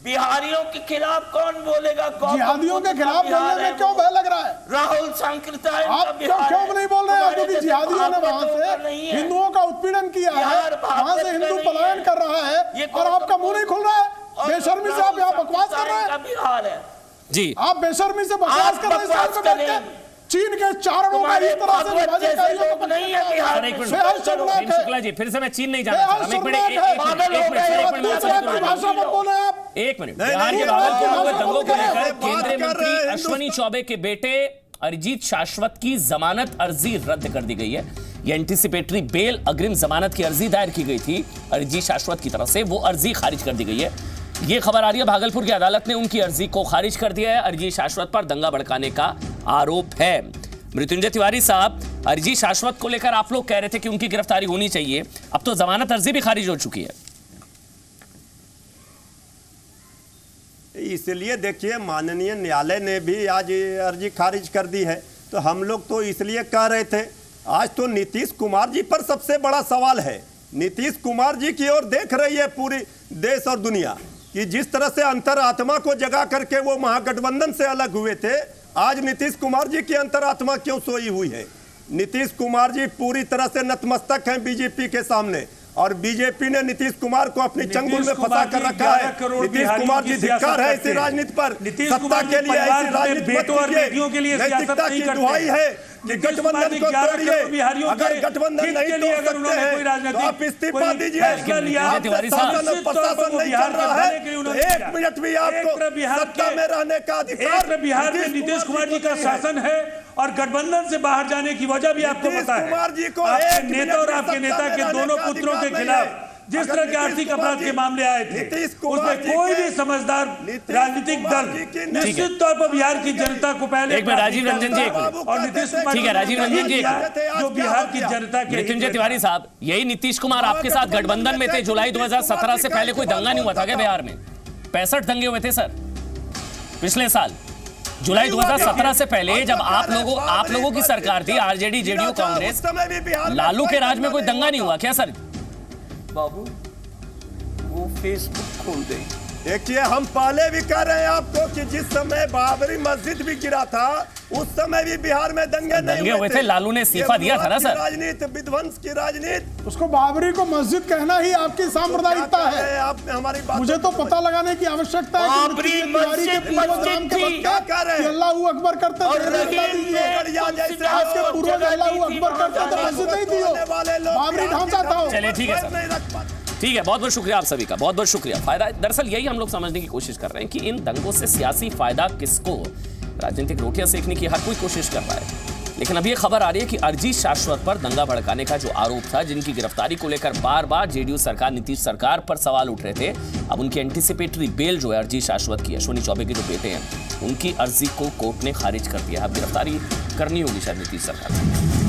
बिहारियों के खिलाफ कौन बोलेगा?
जिहादियों के खिलाफ बोलने में क्यों भय लग रहा है?
राहुल सांकृत्यायन
आप क्यों नहीं बोल रहे हैं? क्योंकि जिहादियों ने वहां से हिंदुओं का उत्पीड़न किया है, वहां से हिंदू पलायन कर रहा है और आपका मुंह नहीं खुल रहा है। बेशर्मी से आप यहाँ बकवास कर रहे हैं
जी।
आप बेशर्मी से बकवास कर रहे हैं। चीन के चारणों का इस तरह से विभाजन कार्यों को नहीं है बिहार में।
शुक्ला जी, फिर से मैं चीन नहीं जाना चाहता। एक मिनट, एक मिनट। बिहार के भागलपुर में दंगों को लेकर केंद्रीय मंत्री अश्विनी चौबे के बेटे अरिजीत शाश्वत की जमानत अर्जी रद्द कर दी गई है। ये एंटीसिपेटरी बेल अग्रिम जमानत की अर्जी दायर की गई थी अरिजीत शाश्वत की तरफ से, वो अर्जी खारिज कर दी गई है। ये खबर आ रही है भागलपुर की अदालत ने उनकी अर्जी को खारिज कर दिया है। अरिजीत शाश्वत पर दंगा भड़काने का आरोप है। मृत्युंजय तिवारी साहब, अरिजीत शाश्वत को लेकर आप लोग कह रहे थे कि उनकी गिरफ्तारी होनी चाहिए, अब तो जमानत अर्जी भी खारिज हो चुकी है।
इसलिए देखिए, माननीय न्यायालय ने भी आज अर्जी खारिज कर दी है। तो हम लोग तो इसलिए कह रहे थे, आज तो नीतीश कुमार जी पर सबसे बड़ा सवाल है। नीतीश कुमार जी की ओर देख रही है पूरी देश और दुनिया कि जिस तरह से अंतरात्मा को जगा करके वो महागठबंधन से अलग हुए थे, आज नीतीश कुमार जी की अंतरात्मा क्यों सोई हुई है? नीतीश कुमार जी पूरी तरह से नतमस्तक हैं बीजेपी के सामने, और बीजेपी ने नीतीश कुमार को अपनी चंगुल में फंसा कर रखा है। नीतीश कुमार जी धिक्कार है ऐसी राजनीति पर, सत्ता के लिए ऐसी राजनीति मत कीजिए। नैतिकता की दुहाई है कि गठबंधन को तोड़िए। अगर गठबंधन नहीं तोड़ सकते हैं तो आप इस्तीफा दीजिए। प्रशासन नहीं चल रहा है तो 1 मिनट भी आपको सत्ता में रहने का अधिकार।
बिहार में नीतीश कुमार जी का शासन है और गठबंधन से बाहर जाने की वजह भी आपको पता है।
कुमार जी को
आपके नेता और आपके नेता के दोनों पुत्रों के खिलाफ जिस तरह के आर्थिक अपराध के मामले आए थे, उसमें कोई भी समझदार राजनीतिक दल निश्चित तौर पर बिहार की जनता को पहले
एक मिनट राजीव रंजन जी,
और नीतीश कुमार,
ठीक है राजीव रंजन जी,
जो बिहार की जनता के
मृत्युंजय तिवारी साहब, यही नीतीश कुमार आपके साथ गठबंधन में थे। जुलाई 2017 से पहले कोई दंगा नहीं हुआ था क्या बिहार में? 65 दंगे हुए थे सर पिछले साल जुलाई 2017 से पहले, जब आप लोगों की सरकार थी, आरजेडी जेडीयू कांग्रेस, लालू के राज में कोई दंगा नहीं हुआ क्या सर?
बाबू वो फेसबुक खोल दे।
देखिए, हम पहले भी कह रहे हैं आपको कि जिस समय बाबरी मस्जिद भी गिरा था उस समय भी बिहार में दंगे
हुए थे। लालू ने इस्तीफा दिया था ना सर।
राजनीति, विध्वंस की राजनीति,
उसको बाबरी को मस्जिद कहना ही आपकी सांप्रदायिकता है।
आपने हमारी बात,
मुझे तो पता लगाने की आवश्यकता है कि
बाबरी मस्जिद
क्या कर रहे हैं?
अल्लाह अकबर करते थे, आपके पूर्वज अल्लाह अकबर करते थे, मस्जिद नहीं थी, बाबरी ढांचा था।
चलिए ठीक है सर, ठीक है, बहुत बहुत शुक्रिया आप सभी का, बहुत बहुत शुक्रिया। फायदा दरअसल यही हम लोग समझने की कोशिश कर रहे हैं कि इन दंगों से सियासी फायदा किसको, राजनीतिक रोटियां सेकने की हर कोई कोशिश कर रहा है। लेकिन अब ये खबर आ रही है कि अरिजीत शाश्वत पर दंगा भड़काने का जो आरोप था, जिनकी गिरफ्तारी को लेकर बार बार जेडीयू सरकार, नीतीश सरकार पर सवाल उठ रहे थे, अब उनकी एंटीसिपेटरी बेल जो है अरिजीत शाश्वत की, अश्विनी चौबे के जो बेटे हैं, उनकी अर्जी को कोर्ट ने खारिज कर दिया। अब गिरफ्तारी करनी होगी शायद नीतीश सरकार को।